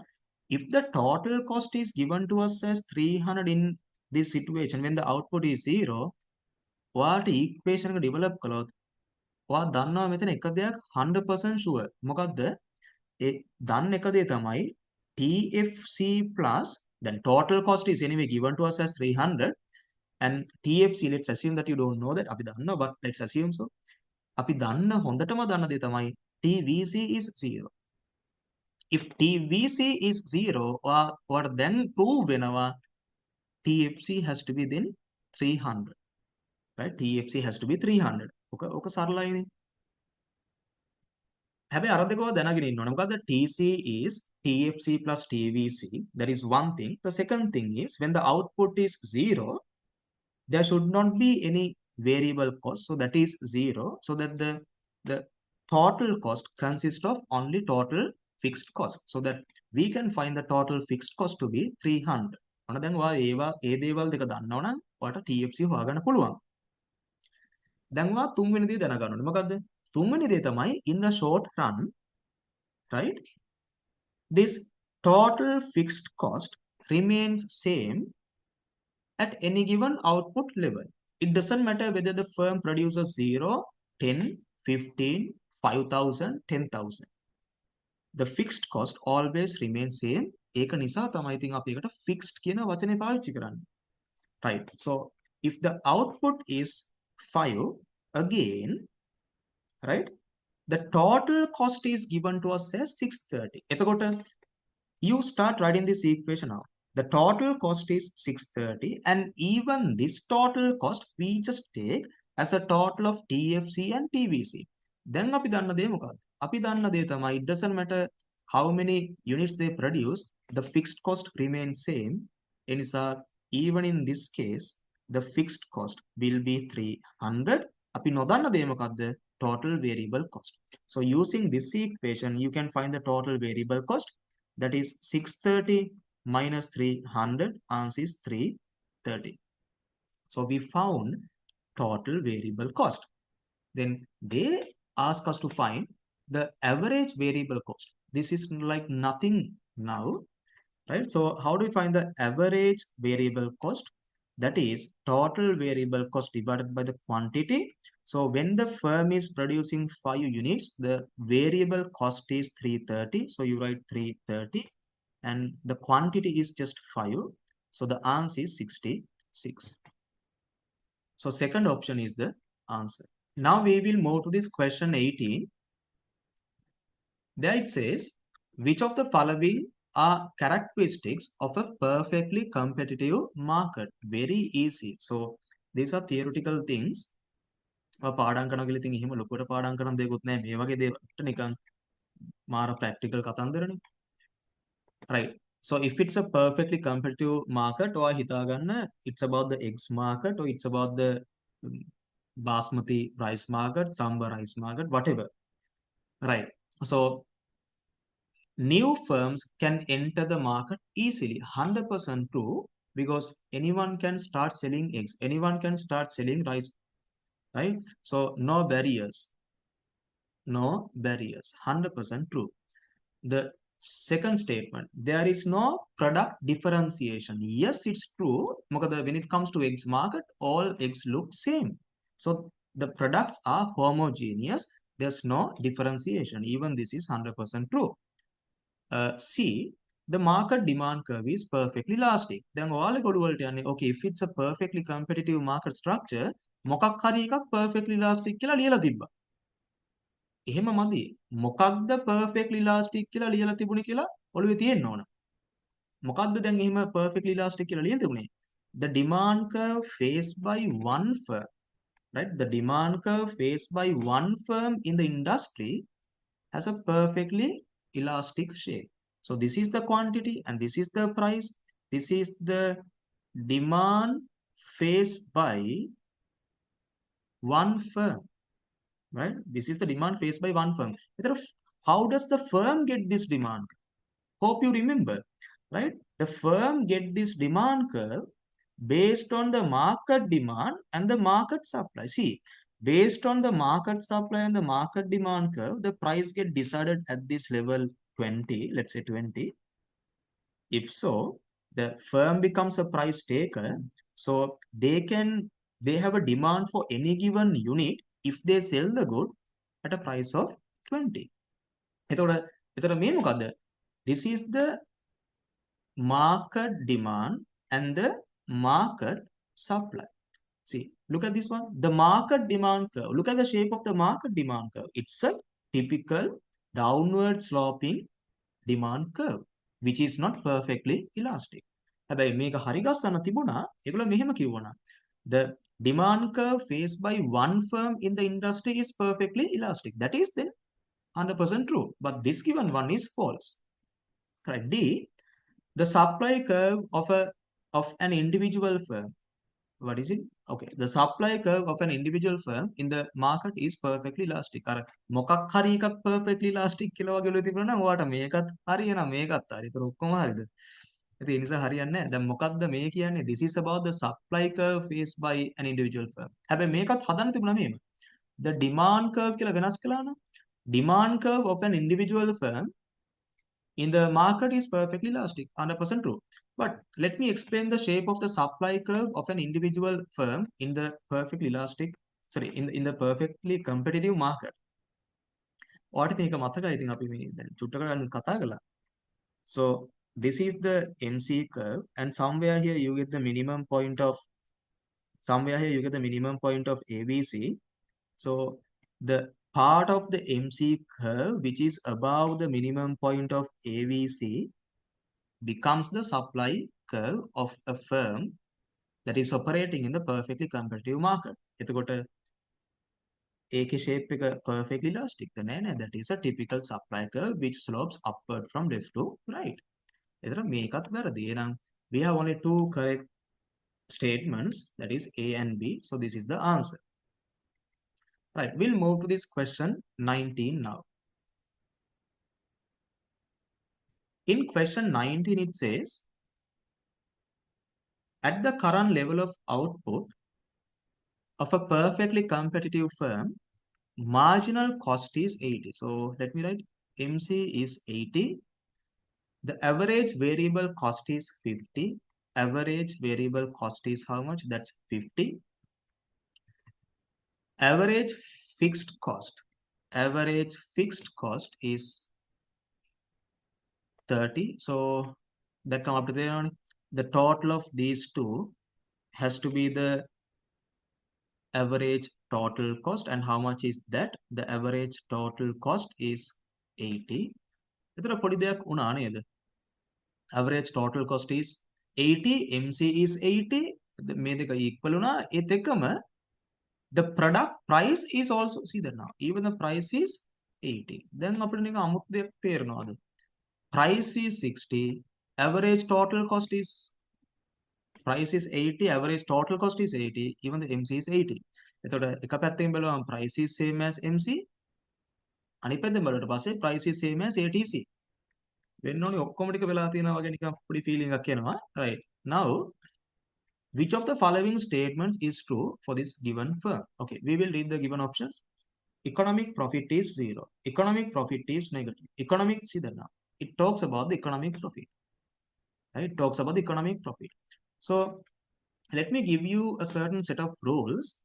if the total cost is given to us as 300 in this situation when the output is 0, what equation එක develop කළොත් ඔයා දන්නවා මෙතන එක දෙයක් 100% sure. මොකද්ද? ඒ දන්න එක දේ තමයි TFC plus, then total cost is anyway given to us as 300, and TFC, let's assume that you don't know that. අපි දන්නවා, but let's assume so. අපි දන්න හොඳටම දන්න දේ තමයි TVC is 0. If TVC is 0, or then prove වෙනවා TFC has to be then 300. Right? TFC has to be 300. ඔක සරලයිනේ. හැබැයි අර දෙකව දැනගෙන ඉන්න ඕනේ. මොකද්ද? TC is TFC plus TVC. That is one thing. The second thing is when the output is 0, there should not be any variable cost, so that is 0, so that the total cost consists of only total fixed cost, so that we can find the total fixed cost to be 300. ඔන්න දැන් ඔයා ඒ දේවල් දෙක දන්නවා නම් ඔයාට TFC හොයාගන්න පුළුවන්. දැන් ඔයා තුන්වෙනි දේ දැනගන්න ඕනේ. මොකද්ද? තුන්වෙනි දේ තමයි in the short run, right, this total fixed cost remains same at any given output level. It doesn't matter whether the firm produces 0, 10, 15, 5,000, 10,000. The fixed cost always remains same. ඒක නිසා තමයි ඉතින් අපි එකට fixed කියන වචනේ පාවිච්චි කරන්නේ. Right. So if the output is 5, again, right, the total cost is given to us as 630. එතකොට you start writing this equation out. The total cost is 630, and even this total cost we just take as a total of TFC and TVC. Then අපි දන්න දේ මොකක්ද? අපි දන්න දේ තමයි, it doesn't matter how many units they produce, the fixed cost remains same. එනිසා even in this case the fixed cost will be 300. අපි නොදන්න දේ මොකක්ද? Total variable cost. So using this equation you can find the total variable cost, that is 630 minus 300, answer is 330. So we found total variable cost. Then they ask us to find the average variable cost. This is like nothing now, right? So how do we find the average variable cost? That is total variable cost divided by the quantity. So when the firm is producing 5 units, the variable cost is 330. So you write 330. And the quantity is just 5, so the answer is 66. So second option is the answer. Now we will move to this question 18. There it says, which of the following are characteristics of a perfectly competitive market? Very easy. So these are theoretical things. පාඩම් කරනවා කියලා ඉතින් එහෙම ලොකුවට පාඩම් කරන දෙයක්වත් නැහැ. මේ වගේ දේවල්ට නිකන් මාර practical කතන්දරනේ. Right. So if it's a perfectly competitive market, or හිතාගන්න it's about the eggs market, or it's about the basmati rice market, samba rice market, whatever. Right. So new firms can enter the market easily. 100% true, because anyone can start selling eggs. Anyone can start selling rice. Right. So no barriers. No barriers. 100% true. The second statement, there is no product differentiation. Yes, it's true. When it comes to eggs market, all eggs look same. So the products are homogeneous. There's no differentiation. Even this is 100% true. C, the market demand curve is perfectly elastic. Then okay, if it's a perfectly competitive market structure, මොකක් හරි එකක් perfectly elastic කියලා ලියලා තිබ්බා. එහෙම මදි. මොකක්ද perfectly elastic කියලා ලියලා තිබුණේ කියලා ඔළුවේ තියෙන්න ඕන. මොකක්ද දැන් එහෙම perfectly elastic කියලා ලියලා තිබුණේ? The demand curve faced by one firm, right? The demand curve faced by one firm in the industry has a perfectly elastic shape. So this is the quantity and this is the price. This is the demand faced by one firm. Right? This is the demand faced by one firm. How does the firm get this demand? Hope you remember, right? The firm get this demand curve based on the market demand and the market supply. See, based on the market supply and the market demand curve, the price get decided at this level 20, let's say 20. If so, the firm becomes a price taker. So they have a demand for any given unit if they sell the good at a price of 20. This is the market demand and the market supply. See, look at this one. The market demand curve. Look at the shape of the market demand curve. It's a typical downward sloping demand curve, which is not perfectly elastic. හැබැයි මේක හරි ගස්සන්න තිබුණා. ඒගොල්ලෝ මෙහෙම කිව්වනා. The demand curve faced by one firm in the industry is perfectly elastic. That is then 100% true. But this given one is false. Right. D, the supply curve of an individual firm. What is it? Okay, the supply curve of an individual firm in the market is perfectly elastic. අර මොකක් හරි එකක් perfectly elastic කියලා වගේ ඔළුවේ තිබුණා නම් ඔයාට මේකත් හරියනවා මේකත් හරි. ඒතර ඔක්කොම හරිද? ඉතින් ඒ නිසා හරියන්නේ නැහැ. දැන් මොකක්ද මේ කියන්නේ? This is about the supply curve faced by an individual firm. හැබැයි මේකත් හදන්න තිබුණා මෙහෙම. The demand curve කියලා වෙනස් කළා නම් demand curve of an individual firm in the market is perfectly elastic, 100% true. But let me explain the shape of the supply curve of an individual firm in the perfectly elastic, sorry, in the perfectly competitive market. What think මතකයි ඉතින් අපි මේ දැන් චුට්ටකට කතා කළා. So this is the MC curve, and somewhere here you get the minimum point of ABC. So the part of the MC curve which is above the minimum point of ABC becomes the supply curve of a firm that is operating in the perfectly competitive market. එතකොට ඒකේ shape එක perfectly elastic ද නෑ. That is a typical supply curve which slopes upward from left to right. එතන මේකත් වැරදි. එහෙනම් we have only two correct statements, that is A and B. So this is the answer. Right, we'll move to this question 19 now. In question 19 it says, at the current level of output of a perfectly competitive firm, marginal cost is 80. So let me write MC is 80. The average variable cost is 50. Average variable cost is how much? That's 50. Average fixed cost. Average fixed cost is 30. So that come up to there. The total of these two has to be the average total cost. And how much is that? The average total cost is 80. එතකොට පොඩි දෙයක් වුණා නේද? Average total cost is 80, MC is 80. මේ දෙක equal වුණා. ඒත් එකම the product price is also, see that now, even the price is 80. Then අපිට නිකන් අමුතු දෙයක් තේරෙනවද? Price is 60, average total cost is, price is 80, average total cost is 80, even the MC is 80. එතකොට එක පැත්තෙන් බලුවම price is same as MC, අනිත් පැත්තෙන් බලුවට පස්සේ price is same as ATC. වෙන්න ඕනේ ඔක්කොම ටික වෙලා තියෙනවා වගේ නිකන් පොඩි feeling එකක් එනවා. Right. Now, which of the following statements is true for this given firm? Okay, we will read the given options. Economic profit is 0. Economic profit is negative. Economic, see that now. It talks about the economic profit. Right? It talks about the economic profit. So, let me give you a certain set of rules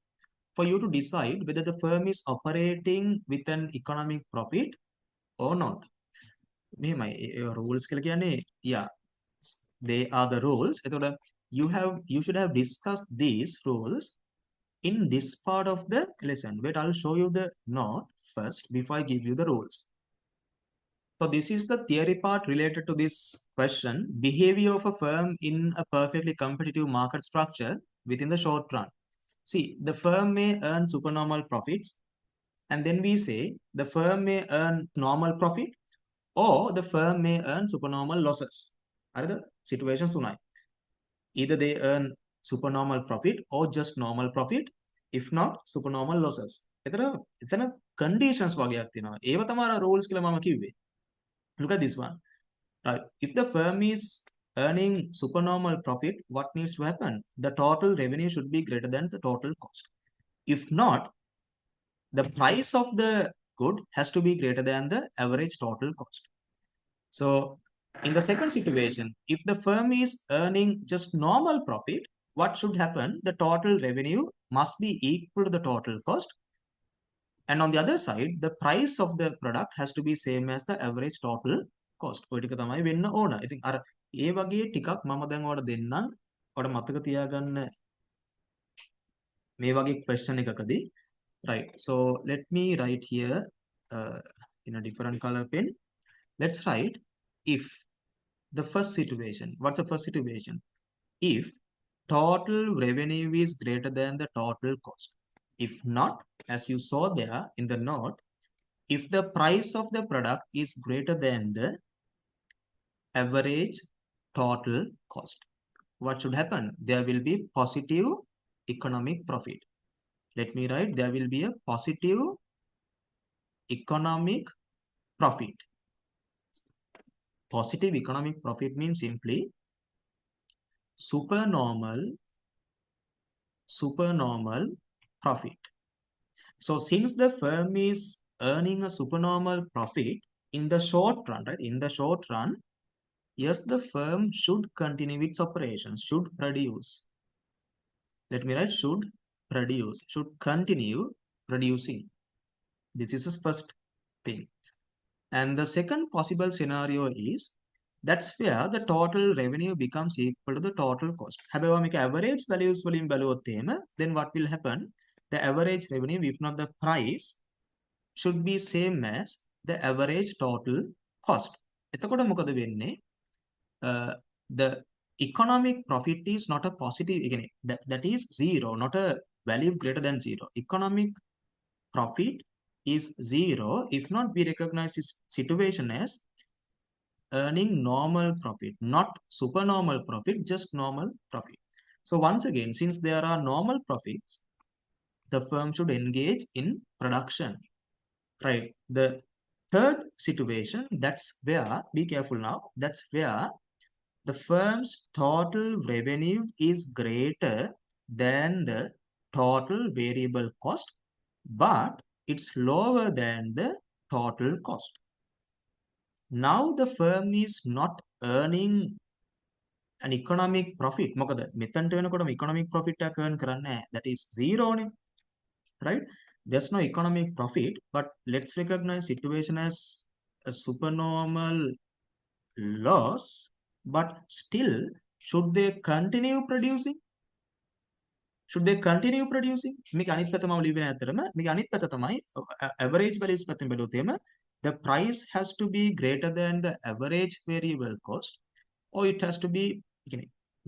for you to decide whether the firm is operating with an economic profit or not. Rules කියලා කියන්නේ, yeah, they are the rules. එතකොට you should have discussed these rules in this part of the lesson. Wait, I'll show you the note first before I give you the rules. So this is the theory part related to this question: behavior of a firm in a perfectly competitive market structure within the short run. See, the firm may earn supernormal profits, and then we say the firm may earn normal profit, or the firm may earn supernormal losses. Are the situations tonight? Either they earn supernormal profit or just normal profit, if not supernormal losses. එතන conditions වගේක් තියෙනවා. ඒව තමයි rules කියලා මම කිව්වේ. Look at this one. Right. If the firm is earning supernormal profit, what needs to happen? The total revenue should be greater than the total cost. If not, the price of the good has to be greater than the average total cost. So, in the second situation, if the firm is earning just normal profit, what should happen? The total revenue must be equal to the total cost. And on the other side, the price of the product has to be same as the average total cost. ඔය ටික තමයි වෙන්න ඕන. ඉතින් අර ඒ වගේ ටිකක් මම දැන් ඔයාලට දෙන්නම්. ඔයාලට මතක තියාගන්න මේ වගේ question එකකදී. Right. So let me write here in a different color pen. Let's write if the first situation. What's the first situation? If total revenue is greater than the total cost. If not, as you saw there in the note, if the price of the product is greater than the average total cost, what should happen? There will be positive economic profit. Let me write, there will be a positive economic profit. Positive economic profit means simply supernormal profit. So since the firm is earning a supernormal profit in the short run, right? In the short run, yes, the firm should continue its operations, should produce. Let me write should produce, should continue producing. This is the first thing. And the second possible scenario is that's where the total revenue becomes equal to the total cost. However, make average values වලින් බලුවොත් එහෙම, then what will happen? The average revenue, if not the price, should be same as the average total cost. එතකොට මොකද වෙන්නේ? The economic profit is not a positive, again, that is zero, not a value greater than zero. Economic profit is zero. If not, we recognize this situation as earning normal profit, not supernormal profit, just normal profit. So once again, since there are normal profits, the firm should engage in production. Right. The third situation, that's where, be careful now, that's where the firm's total revenue is greater than the total variable cost, but it's lower than the total cost. Now the firm is not earning an economic profit. මොකද මෙතනට වෙනකොටම economic profit එක earn කරන්නේ නැහැ. That is zero නේ. Right? There's no economic profit, but let's recognize situation as a supernormal loss, but still, should they continue producing? Should they continue producing? මේක අනිත් පැත්ත මම ලියුවේ නැතරම මේක අනිත් පැත්ත තමයි average values පැත්තෙන් බැලුවොත් එහෙම the price has to be greater than the average variable cost, or it has to be,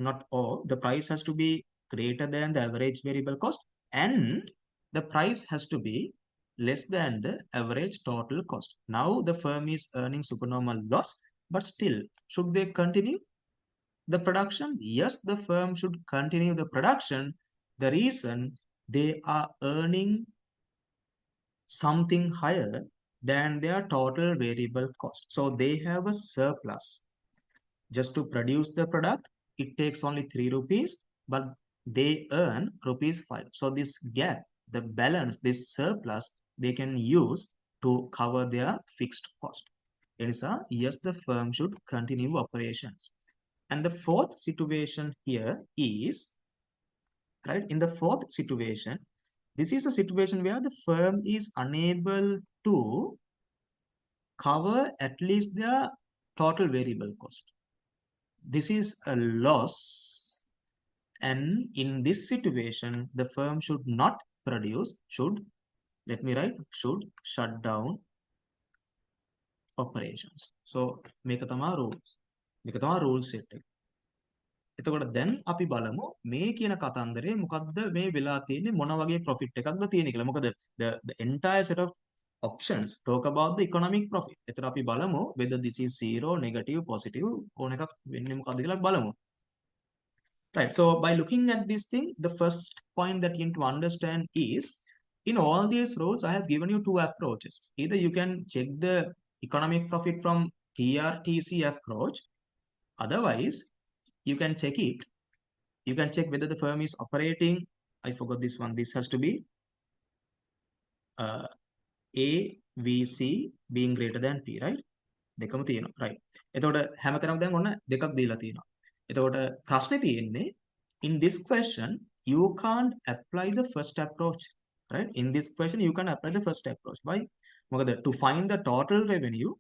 not or, the price has to be greater than the average variable cost, and the price has to be less than the average total cost. Now the firm is earning supernormal loss, but still, should they continue the production? Yes, the firm should continue the production. The reason, they are earning something higher than their total variable cost. So they have a surplus. Just to produce the product, it takes only 3 rupees, but they earn rupees 5. So this gap, the balance, this surplus, they can use to cover their fixed cost. Yes, the firm should continue operations. And the fourth situation here is, right, in the fourth situation, this is a situation where the firm is unable to cover at least their total variable cost. This is a loss, and in this situation, the firm should not produce, should shut down operations. So, මේක තමයි rules. මේක තමයි rules set එක. එතකොට දැන් අපි බලමු මේ කියන කතන්දරේ මොකක්ද මේ වෙලා තියෙන්නේ, මොන වගේ profit එකක්ද තියෙන්නේ කියලා. මොකද the entire set of options talk about the economic profit. එතකොට අපි බලමු whether this is zero, negative, positive ඕන එකක් වෙන්නේ මොකක්ද කියලා බලමු. Right, so by looking at this thing, the first point that you need to understand is, in all these rules, I have given you two approaches. Either you can check the economic profit from TRTC approach, otherwise, you can check it. You can check whether the firm is operating. I forgot this one. This has to be A, V, C being greater than P, right? දෙකම තියෙනවා, right? එතකොට හැමතැනම දැන් ඔන්න දෙකක් දීලා තියෙනවා. එතකොට ප්‍රශ්නේ තියෙන්නේ, in this question you can't apply the first approach, right? In this question you can apply the first approach. Why? මොකද to find the total revenue,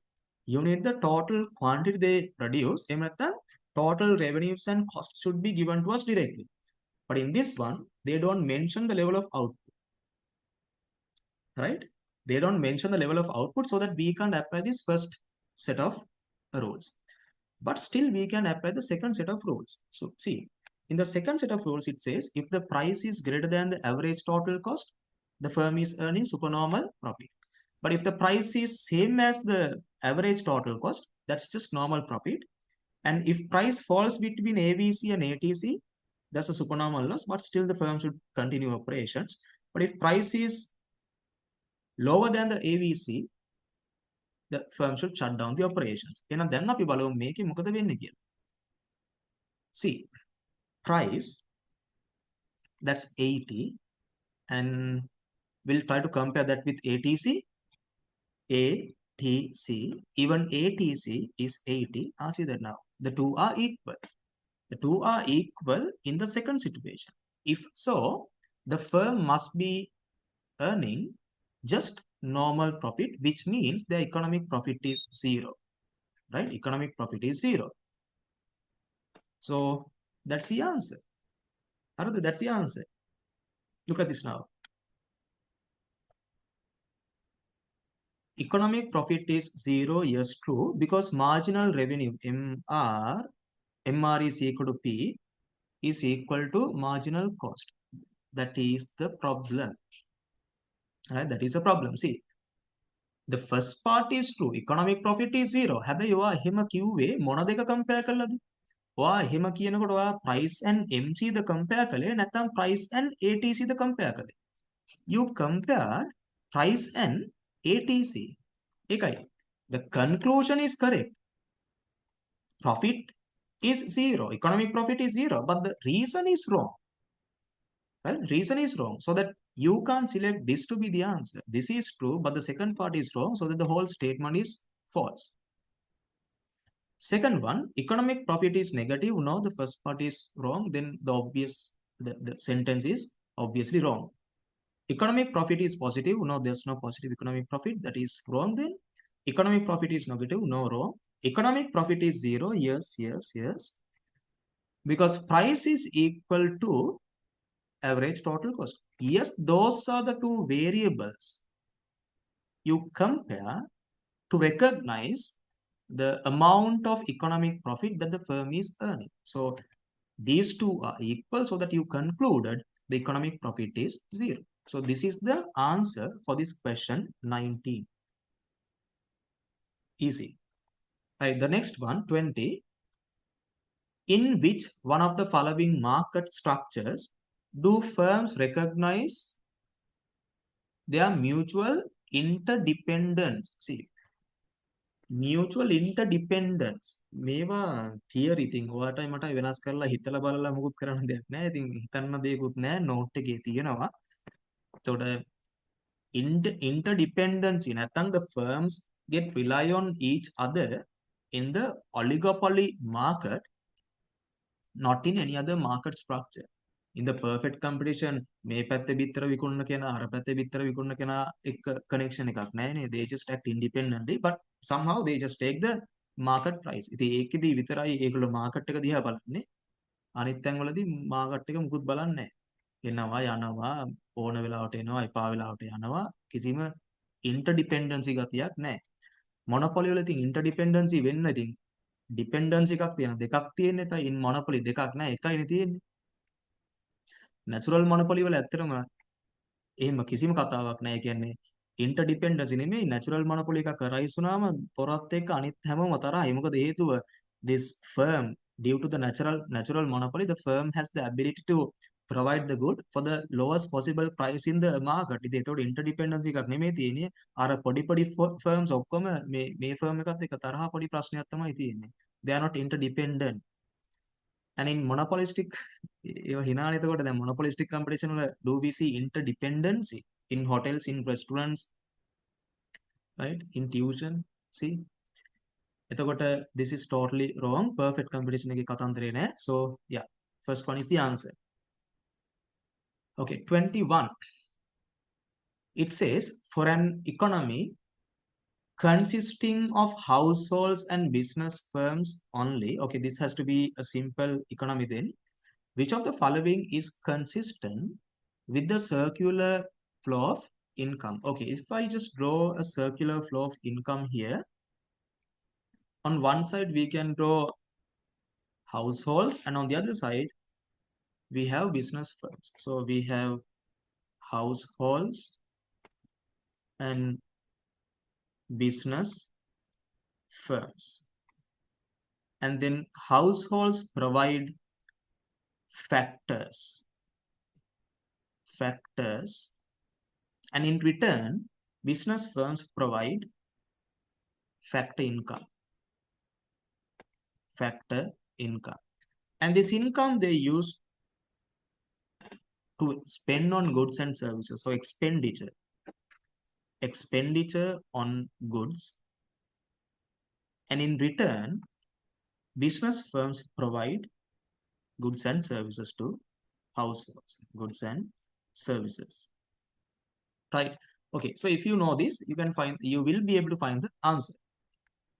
you need the total quantity they produce. එහෙම නැත්නම් total revenues and costs should be given to us directly. But in this one, they don't mention the level of output, right? They don't mention the level of output, so that we can't apply this first set of rules. But still we can apply the second set of rules. So see, in the second set of rules, it says if the price is greater than the average total cost, the firm is earning supernormal profit. But if the price is same as the average total cost, that's just normal profit. And if price falls between AVC and ATC, that's a supernormal loss, but still the firm should continue operations. But if price is lower than the AVC, the firm should shut down the operations. එහෙනම් දැන් අපි බලමු මේකේ මොකද වෙන්නේ කියලා. See, price, that's 80, and we'll try to compare that with ATC. ATC, even ATC is 80. See that now. The two are equal. The two are equal in the second situation. If so, the firm must be earning just normal profit, which means the economic profit is zero, right? Economic profit is zero. So that's the answer. That's the answer. Look at this now. Economic profit is zero, yes, true, because marginal revenue MR is equal to P is equal to marginal cost. That is the problem. Right? That is a problem. See, the first part is true. Economic profit is zero. හැබැයි ඔයා එහෙම කිව්වේ මොන දෙක compare කළාද? ඔයා එහෙම කියනකොට ඔයා price and MC the compare කළේ නැත්නම් price and ATC the compare කළේ? You compared price and ATC. ඒකයි. The conclusion is correct. Profit is zero. Economic profit is zero. But the reason is wrong. Well, reason is wrong. So that you can't select this to be the answer. This is true, but the second part is wrong. So that the whole statement is false. Second one, economic profit is negative. No, the first part is wrong. Then the sentence is obviously wrong. Economic profit is positive. No, there's no positive economic profit. That is wrong then. Economic profit is negative. No, wrong. Economic profit is zero. Yes, yes, yes. Because price is equal to average total cost. Yes, those are the two variables you compare to recognize the amount of economic profit that the firm is earning. So these two are equal, so that you concluded the economic profit is 0. So this is the answer for this question 19. Easy. Right, the next one, 20. In which one of the following market structures do firms recognize their mutual interdependence? See, mutual interdependence මේවා theory ඉතින් ඔයාලට මට වෙනස් කරලා හිතලා බලලා මොකුත් කරන්න දෙයක් නැහැ. ඉතින් හිතන්න දෙයක්වත් නැහැ. නෝට් එකේ තියෙනවා. එතකොට interdependency නැත්නම් the firms get rely on each other in the oligopoly market, not in any other market structure. In the perfect competition, මේ පැත්තේ බිත්තර විකුණන කෙනා අර පැත්තේ බිත්තර විකුණන කෙනා එක්ක connection එකක් නැහැ නේ. They just act independently, but somehow they just take the market price. ඉතින් ඒකෙදි විතරයි ඒගොල්ලෝ market එක දිහා බලන්නේ. අනිත් තැන්වලදී market එක මුකුත් බලන්නේ නැහැ. එනවා යනවා ඕන වෙලාවට එනවා එපා වෙලාවට යනවා කිසිම interdependency ගතියක් නැහැ. monopoly වල ඉතින් interdependency වෙන්න ඉතින් dependency එකක් තියෙන දෙකක් තියෙන එක in monopoly දෙකක් නැහැ එකයිනේ තියෙන්නේ. natural monopoly වල ඇත්තටම එහෙම කිසිම කතාවක් නැහැ. කියන්නේ interdependency නෙමෙයි natural monopoly එකක් අරයිස් වුණාම පොරත් එක්ක අනිත් හැමෝම තරහයි. මොකද හේතුව this firm, due to the natural monopoly, the firm has the ability to provide the good for the lowest possible price in the market. ඉතින් ඒතකොට interdependency එකක් නෙමෙයි තියෙන්නේ. අර පොඩි firms ඔක්කොම මේ firm එකත් එක්ක තරහ පොඩි ප්‍රශ්නයක් තමයි තියෙන්නේ. They are not interdependent. And in monopolistic ඒවා හිනානේ. එතකොට දැන් monopolistic competition වල do we see interdependency in hotels, in restaurants, right, in tuition? See, එතකොට this is totally wrong. Perfect competition එකේ කතන්දරේ නෑ. So yeah, first one is the answer. Okay, 21. It says for an economy consisting of households and business firms only. Okay, this has to be a simple economy then. Which of the following is consistent with the circular flow of income? Okay, if I just draw a circular flow of income here, on one side we can draw households and on the other side we have business firms. So we have households and business firms. And then households provide factors, and in return business firms provide factor income, and this income they use to spend on goods and services. So expenditure on goods, and in return business firms provide goods and services to households, goods and services, right? Okay, so if you know this, you will be able to find the answer,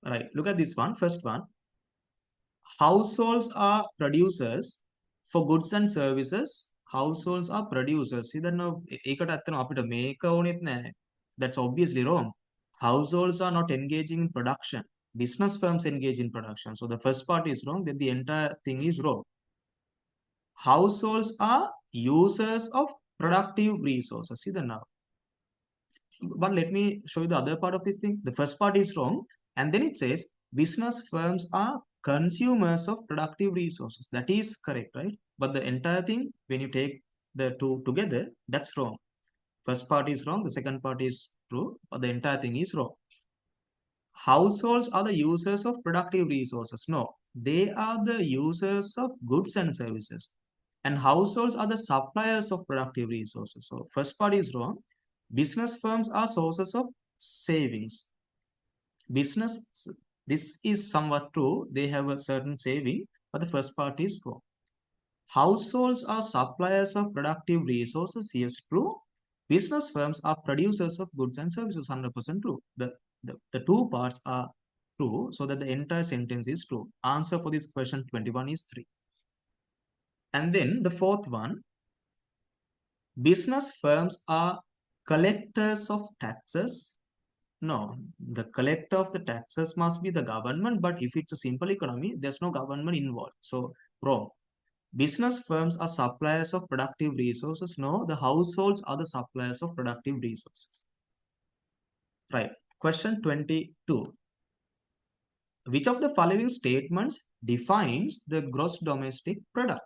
right? Look at this one. First one, households are producers for goods and services. Households are producers. See that now ඒකට ඇත්තටම අපිට මේක ඕනෙත් නැහැ. That's obviously wrong. Households are not engaging in production. Business firms engage in production. So the first part is wrong, then the entire thing is wrong. Households are users of productive resources. See that now. But let me show you the other part of this thing. The first part is wrong, and then it says business firms are consumers of productive resources. That is correct, right? But the entire thing, when you take the two together, that's wrong. First part is wrong, the second part is true, but the entire thing is wrong. Households are the users of productive resources. No, they are the users of goods and services. And households are the suppliers of productive resources. So first part is wrong. Business firms are sources of savings. This is somewhat true. They have a certain saving, but the first part is wrong. Households are suppliers of productive resources. Yes, true. Business firms are producers of goods and services. 100% true. The two parts are true, so that the entire sentence is true. Answer for this question 21 is 3. And then the fourth one, business firms are collectors of taxes. No, the collector of the taxes must be the government, but if it's a simple economy, there's no government involved. So, wrong. Business firms are suppliers of productive resources. No, the households are the suppliers of productive resources. Right. Question 22. Which of the following statements defines the gross domestic product?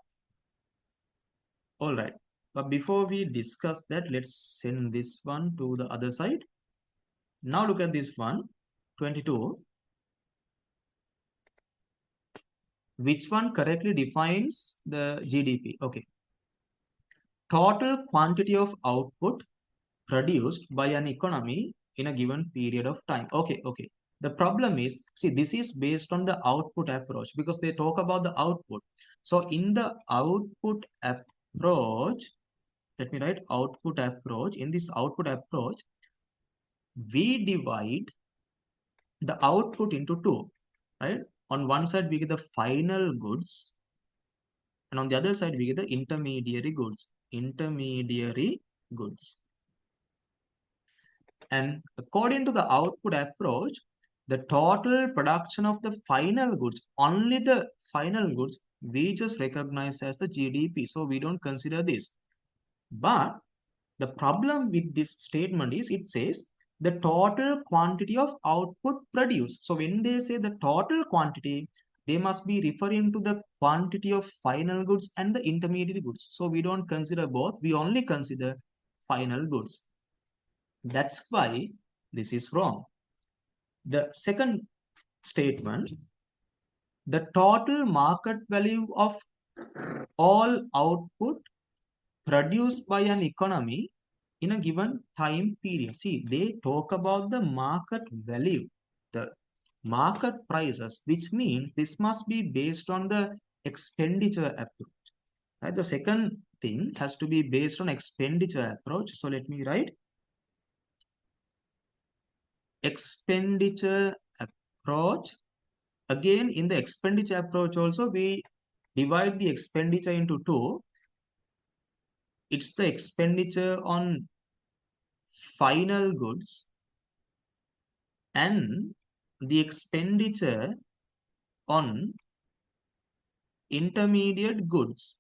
All right. But before we discuss that, let's send this one to the other side. Now look at this one, 22. Which one correctly defines the GDP? Okay. Total quantity of output produced by an economy in a given period of time. Okay. The problem is, see, this is based on the output approach because they talk about the output. So in the output approach, let me write output approach. In this output approach, we divide the output into two, right? On one side, we get the final goods, and on the other side, we get the intermediary goods. Intermediary goods. And according to the output approach, the total production of the final goods, only the final goods, we just recognize as the GDP. So we don't consider this. But the problem with this statement is it says the total quantity of output produced. So when they say the total quantity, they must be referring to the quantity of final goods and the intermediate goods. So we don't consider both. We only consider final goods. That's why this is wrong. The second statement, the total market value of all output produced by an economy in a given time period. See, they talk about the market value, the market prices, which means this must be based on the expenditure approach. Right? The second thing has to be based on expenditure approach. So let me write expenditure approach. Again, in the expenditure approach also, we divide the expenditure into two. It's the expenditure on final goods and the expenditure on intermediate goods.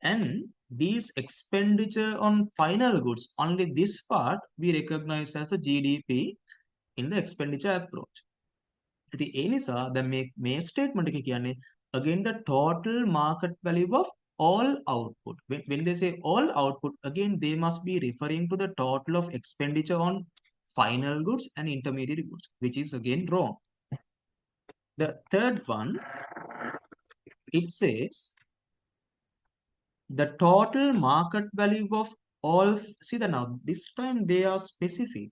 And these expenditure on final goods, only this part we recognize as the GDP in the expenditure approach. The නිසා the මේ statement එක කියන්නේ again the total market value of all output. When they say all output, again they must be referring to the total of expenditure on final goods and intermediate goods, which is again wrong. The third one, it says the total market value of all, see that now this time they are specific.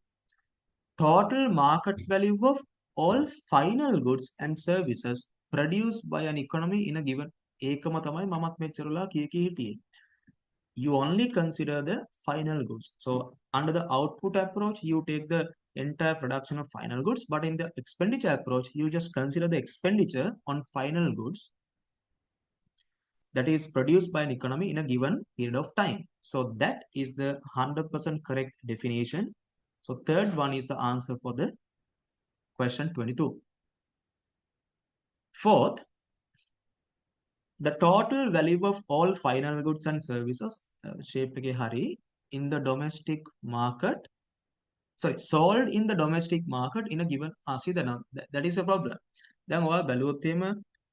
Total market value of all final goods and services produced by an economy in a given ඒකම තමයි මමත් මෙච්චරලා කී හිටියේ. You only consider the final goods. So under the output approach, you take the entire production of final goods, but in the expenditure approach, you just consider the expenditure on final goods that is produced by an economy in a given period of time. So that is the 100% correct definition. So third one is the answer for the question 22. Fourth, the total value of all final goods and services in the domestic market, sold in the domestic market in a given, see that is a problem. Then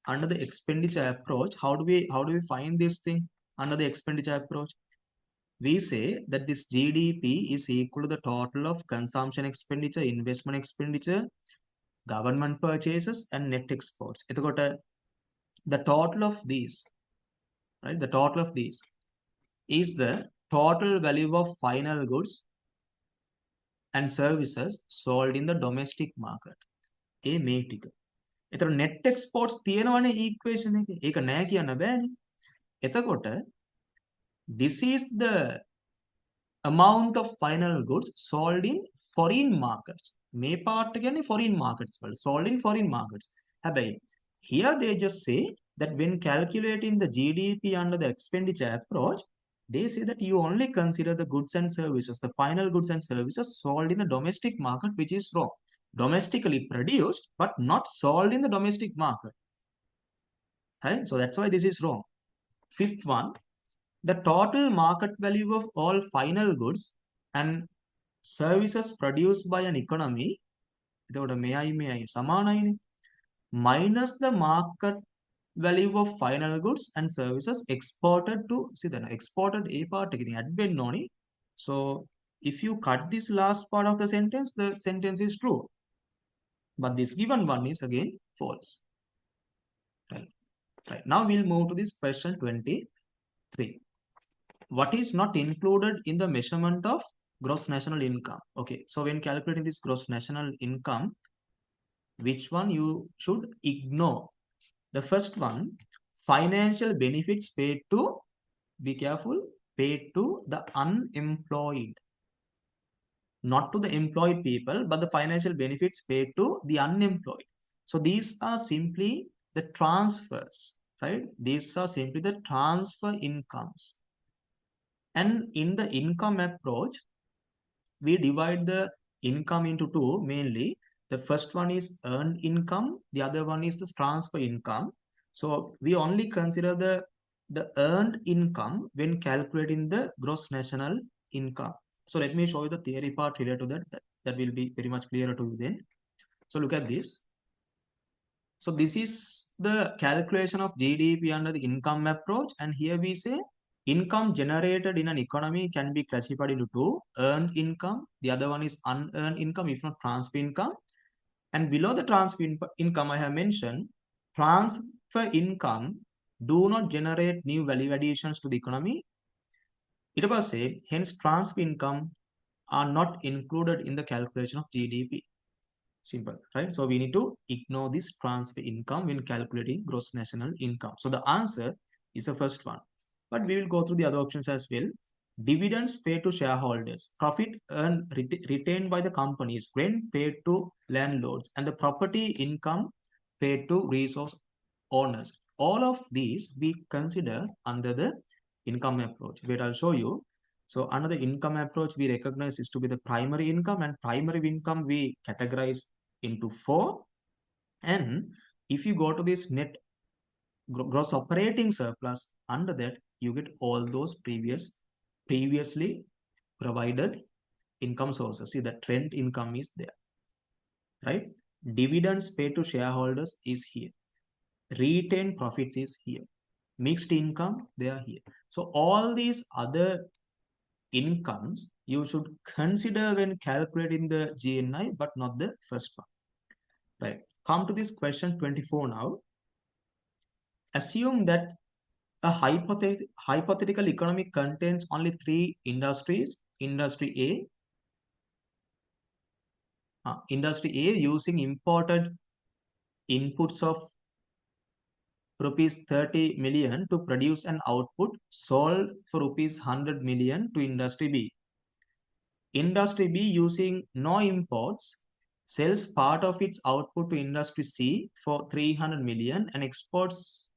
under the expenditure approach, how do we find this thing under the expenditure approach? We say that this GDP is equal to the total of consumption expenditure, investment expenditure, government purchases, and net exports. The total of these, right? The total of these is the total value of final goods and services sold in the domestic market. A මේ ටික. එතකොට net exports තියෙනවනේ equation එකේ. ඒක නෑ කියන්න බෑනේ. එතකොට this is the amount of final goods sold in foreign markets. මේ part කියන්නේ foreign markets වල sold in foreign markets. හැබැයි here they just say that when calculating the GDP under the expenditure approach, They say that you only consider the goods and services, the final goods and services sold in the domestic market, which is wrong. Domestically produced, but not sold in the domestic market. Right? So that's why this is wrong. Fifth one, the total market value of all final goods and services produced by an economy minus the market value of final goods and services exported to exported a part noni. So if you cut this last part of the sentence is true, but this given one is again false. Right. Now we'll move to this question 23. What is not included in the measurement of gross national income? Okay, so when calculating this gross national income, which one you should ignore? The first one, financial benefits paid to, be careful, paid to the unemployed. Not to the employed people, but the financial benefits paid to the unemployed. So these are simply the transfers, right? These are simply the transfer incomes. And in the income approach, we divide the income into two mainly. The first one is earned income, the other one is the transfer income. So we only consider the earned income when calculating the gross national income. So let me show you the theory part related to that. That will be very much clearer to you then. So look at this. So this is the calculation of GDP under the income approach. And here we say income generated in an economy can be classified into two: earned income. The other one is unearned income, if not transfer income. And below the transfer income, I have mentioned transfer income do not generate new value additions to the economy. It was said, hence transfer income are not included in the calculation of GDP. Simple, right? So we need to ignore this transfer income when calculating gross national income. So the answer is the first one. But we will go through the other options as well. Dividends paid to shareholders, profit earned retained by the companies, rent paid to landlords, and the property income paid to resource owners. All of these we consider under the income approach. Wait, I'll show you. So under the income approach, we recognize this to be the primary income, and primary income we categorize into four. And if you go to this net gross operating surplus, under that you get all those previously provided income sources. See, the rent income is there, right? Dividends paid to shareholders is here. Retained profits is here. Mixed income, they are here. So all these other incomes you should consider when calculating the GNI, but not the first one. Right. Come to this question 24 now. Assume that a hypothetical economy contains only three industries. Industry A using imported inputs of rupees 30 million to produce an output sold for rupees 100 million to industry B. Industry B using no imports sells part of its output to industry C for 300 million and exports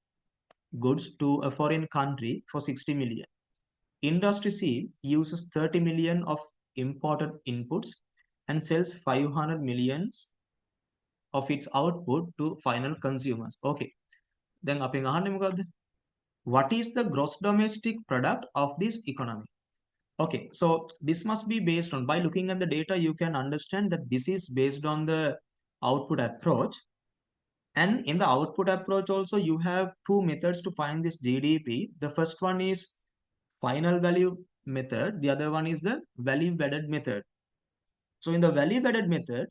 goods to a foreign country for 60 million. Industry C uses 30 million of imported inputs and sells 500 millions of its output to final consumers. Okay. Then what is the gross domestic product of this economy? Okay, so this must be based on, by looking at the data, you can understand that this is based on the output approach. And in the output approach also, you have two methods to find this GDP. The first one is final value method. The other one is the value added method. So in the value added method,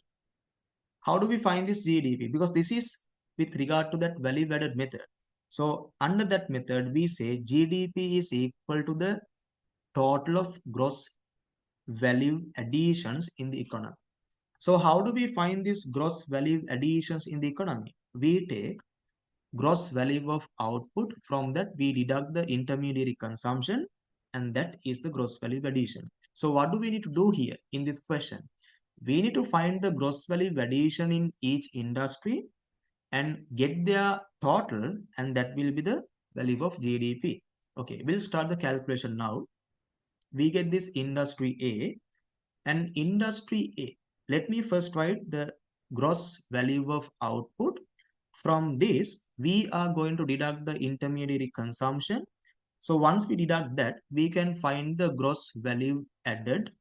how do we find this GDP? Because this is with regard to that value added method. So under that method, we say GDP is equal to the total of gross value additions in the economy. So how do we find this gross value additions in the economy? We take gross value of output. From that we deduct the intermediary consumption, and that is the gross value addition. So what do we need to do here in this question? We need to find the gross value addition in each industry and get their total, and that will be the value of GDP. Okay, we'll start the calculation now. We get this industry A, and industry A. Let me first write the gross value of output. From this, we are going to deduct the intermediary consumption. So once we deduct that, we can find the gross value added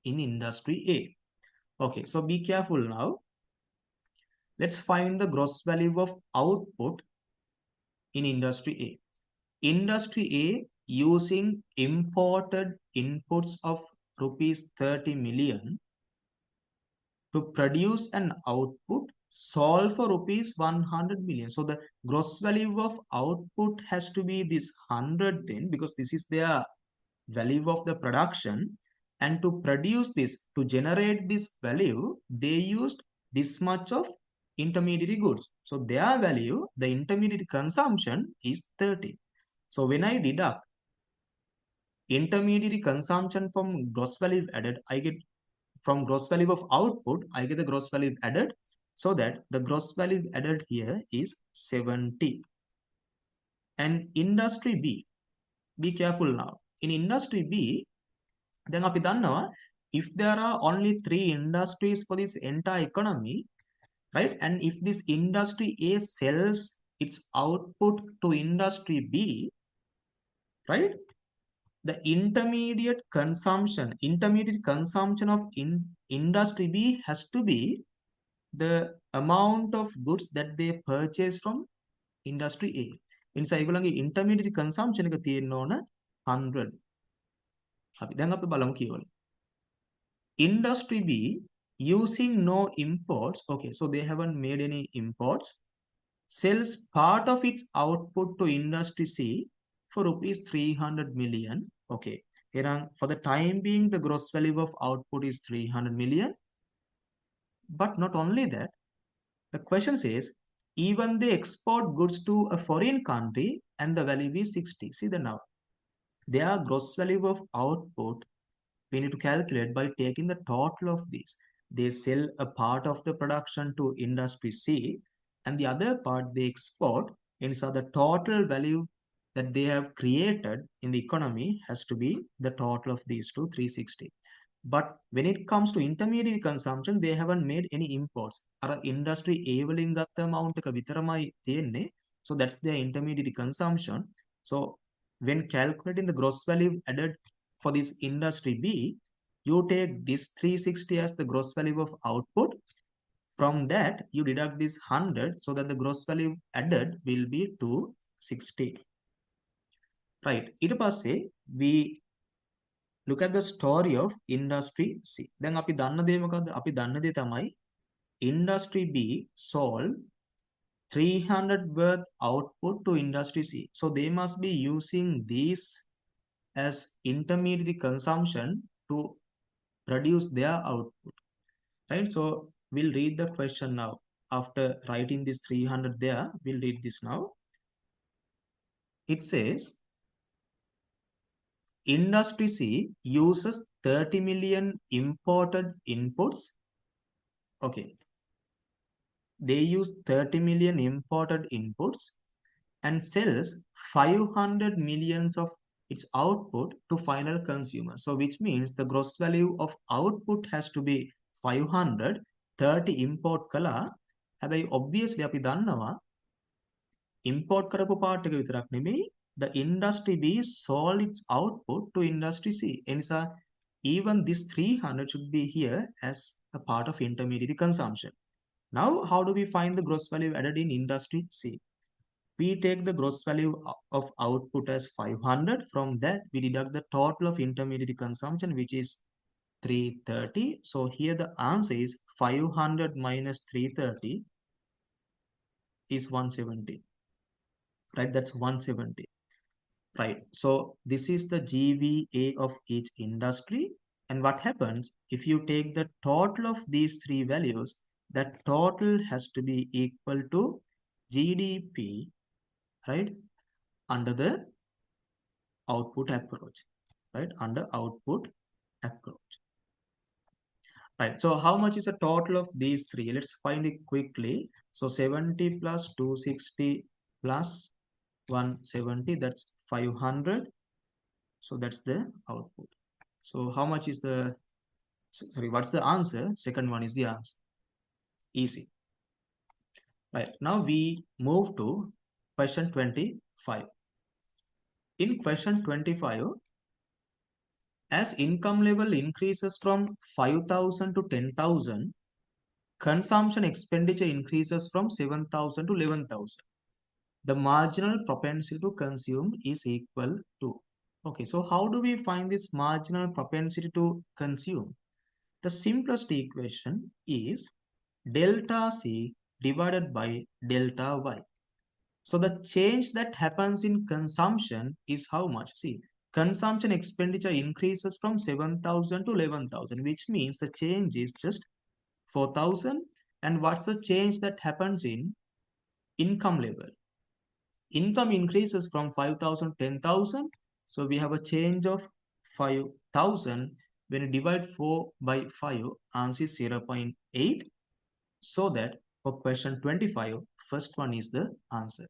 in industry A. Okay, so be careful now. Let's find the gross value of output in industry A. Industry A using imported inputs of rupees 30 million to produce an output sold for rupees 100 million. So the gross value of output has to be this 100 then, because this is their value of the production. And to produce this, to generate this value, they used this much of intermediary goods. So their value, the intermediary consumption is 30. So when I deduct intermediary consumption from gross value added, I get from gross value of output, I get the gross value added. So that the gross value added here is 70. And industry B, be careful now. In industry B, then අපි දන්නවා, if there are only 3 industries for this entire economy, right? And if this industry A sells its output to industry B, right? The intermediate consumption of industry B has to be the amount of goods that they purchase from industry A. එනිසා ඒගොල්ලන්ගේ intermediate consumption එක තියෙන්න ඕන 100. අපි දැන් අපි බලමු කියවල. Industry B using no imports. Okay, so they haven't made any imports. Sells part of its output to industry C for rupees 300 million. Okay, for the time being, the gross value of output is 300 million. But not only that, the question says, even they export goods to a foreign country and the value is 60. See the now. Their gross value of output, we need to calculate by taking the total of these. They sell a part of the production to industry C and the other part they export. And so the total value that they have created in the economy has to be the total of these two, 360. But when it comes to intermediary consumption, they haven't made any imports. Our industry A වලින් ගත්ත amount එක විතරමයි තියෙන්නේ. So that's their intermediary consumption. So when calculating the gross value added for this industry B, you take this 360 as the gross value of output. From that, you deduct this 100 so that the gross value added will be 260. Right. ඊට පස්සේ we look at the story of industry C. Then අපි දන්න දේ මොකද්ද? අපි දන්න දේ තමයි industry B sold 300 worth output to industry C. So they must be using these as intermediary consumption to produce their output. Right? So we'll read the question now. After writing this 300 there, we'll read this now. It says, Industry C uses 30 million imported inputs. Okay. They use 30 million imported inputs and sells 500 millions of its output to final consumer. So which means the gross value of output has to be 500, 30 import කළා. හැබැයි obviously අපි දන්නවා import කරපු part එක විතරක් නෙමෙයි, the industry B sold its output to industry C. එනිසා even this 300 should be here as a part of intermediary consumption. Now, how do we find the gross value added in industry C? We take the gross value of output as 500. From that, we deduct the total of intermediary consumption, which is 330. So here the answer is 500 minus 330 is 170. Right, that's 170. Right, so this is the GVA of each industry. And what happens if you take the total of these three values, that total has to be equal to GDP, right, under the output approach, right, under output approach. Right, so how much is the total of these three? Let's find it quickly. So 70 plus 260 plus 170, that's 500. So that's the output. So how much is the, sorry, what's the answer? Second one is the answer. Easy. Right, now we move to question 25. In question 25, as income level increases from 5,000 to 10,000, consumption expenditure increases from 7,000 to 11,000. The marginal propensity to consume is equal to. Okay, so how do we find this marginal propensity to consume? The simplest equation is delta C divided by delta Y. So the change that happens in consumption is how much? See, consumption expenditure increases from 7,000 to 11,000, which means the change is just 4,000. And what's the change that happens in income level? Income increases from 5,000 to 10,000. So we have a change of 5,000. When you divide 4 by 5, answer is 0.8. So that for question 25, first one is the answer.